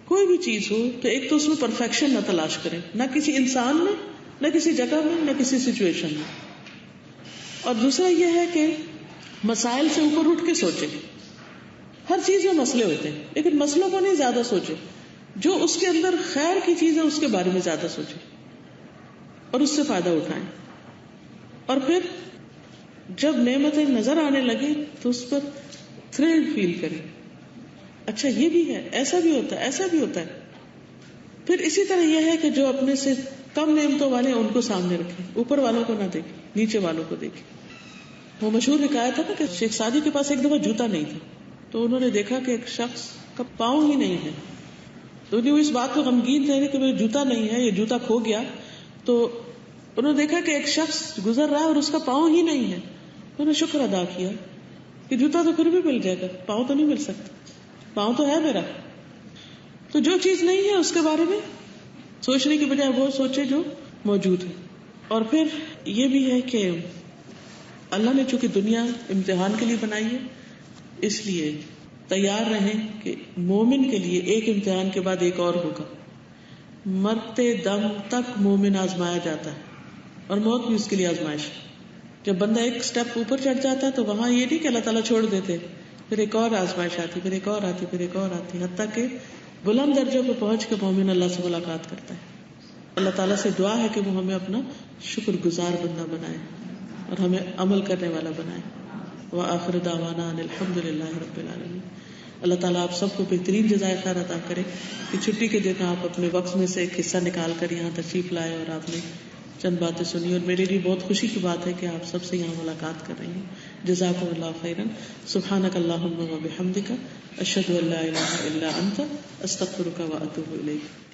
کوئی بھی چیز ہو، تو ایک تو اس میں پرفیکشن نہ تلاش کریں، نہ کسی انسان میں، نہ کسی جگہ میں، نہ کسی سچویشن میں. اور دوسرا یہ ہے کہ مسائل سے اوپر اٹھ کے سوچیں. ہر چیز میں مسئلے ہوتے ہیں لیکن مسئلوں کو نہیں زیادہ سوچیں، جو اس کے اندر خیر کی چیز ہے اس کے بارے میں زیادہ سوچیں اور اس سے فائدہ اٹھائیں. اور پھر جب نعمتیں نظر آنے لگے تو اس پر تھرلڈ فیل کریں، اچھا یہ بھی ہے، ایسا بھی ہوتا ہے، ایسا بھی ہوتا ہے. پھر اسی طرح یہ ہے کہ جو اپنے سے کم نعمتوں والے ان کو سامنے رکھیں، اوپر والوں کو نہ دیکھیں، نیچے والوں کو دیکھیں. وہ مشہور حکایت ہے نا کہ شیخ سعدی کے پاس ایک دفعہ جوتا نہیں تھا، تو انہوں نے دیکھا کہ ایک شخص کا پاؤں ہی نہیں ہے. تو وہ اس بات کو غمگین تھے کہ میرا جوتا نہیں ہے، یہ جوتا کھو گیا. تو انہوں نے دیکھا کہ ایک شخص گزر رہا ہے اور اس کا پاؤں ہی نہیں ہے. انہوں نے شکر ادا کیا کہ جوتا تو پھر بھی مل جائے گا، پاؤں تو نہیں مل سکتا، پاؤں تو ہے میرا. تو جو چیز نہیں ہے اس کے بارے میں سوچنے کی بجائے وہ سوچے جو موجود ہے. اور پھر یہ بھی ہے کہ اللہ نے چونکہ دنیا امتحان کے لیے بنائی ہے، اس لیے تیار رہیں کہ مومن کے لیے ایک امتحان کے بعد ایک اور ہوگا. مرتے دم تک مومن آزمایا جاتا ہے اور موت بھی اس کے لیے آزمائش. جب بندہ ایک سٹیپ اوپر چڑھ جاتا ہے تو وہاں یہ نہیں کہ اللہ تعالیٰ چھوڑ دیتے، پھر ایک اور آزمائش آتی، پھر ایک اور آتی، پھر ایک اور آتی، حتیٰ کہ بلند درجوں پہ پہنچ کے مومن اللہ سے ملاقات کرتا ہے. اللہ تعالیٰ سے دعا ہے کہ وہ ہمیں اپنا شکر گزار بندہ بنائے اور ہمیں عمل کرنے والا بنائے. وآخر دعوانا ان الحمد للہ رب العالمین. اللہ تعالیٰ آپ سب کو بہترین جزائے خیر عطا کرے کہ چھٹی کے دن آپ اپنے وقت میں سے ایک حصہ نکال کر یہاں تشریف لائے اور آپ نے چند باتیں سنی، اور میرے لیے بہت خوشی کی بات ہے کہ آپ سب سے یہاں ملاقات کر رہی ہیں. جزاکم اللہ خیرا. سبحانک اللہم و بحمدک، اشہد ان لا الہ الا انت، استغفرک و اتوب الیک.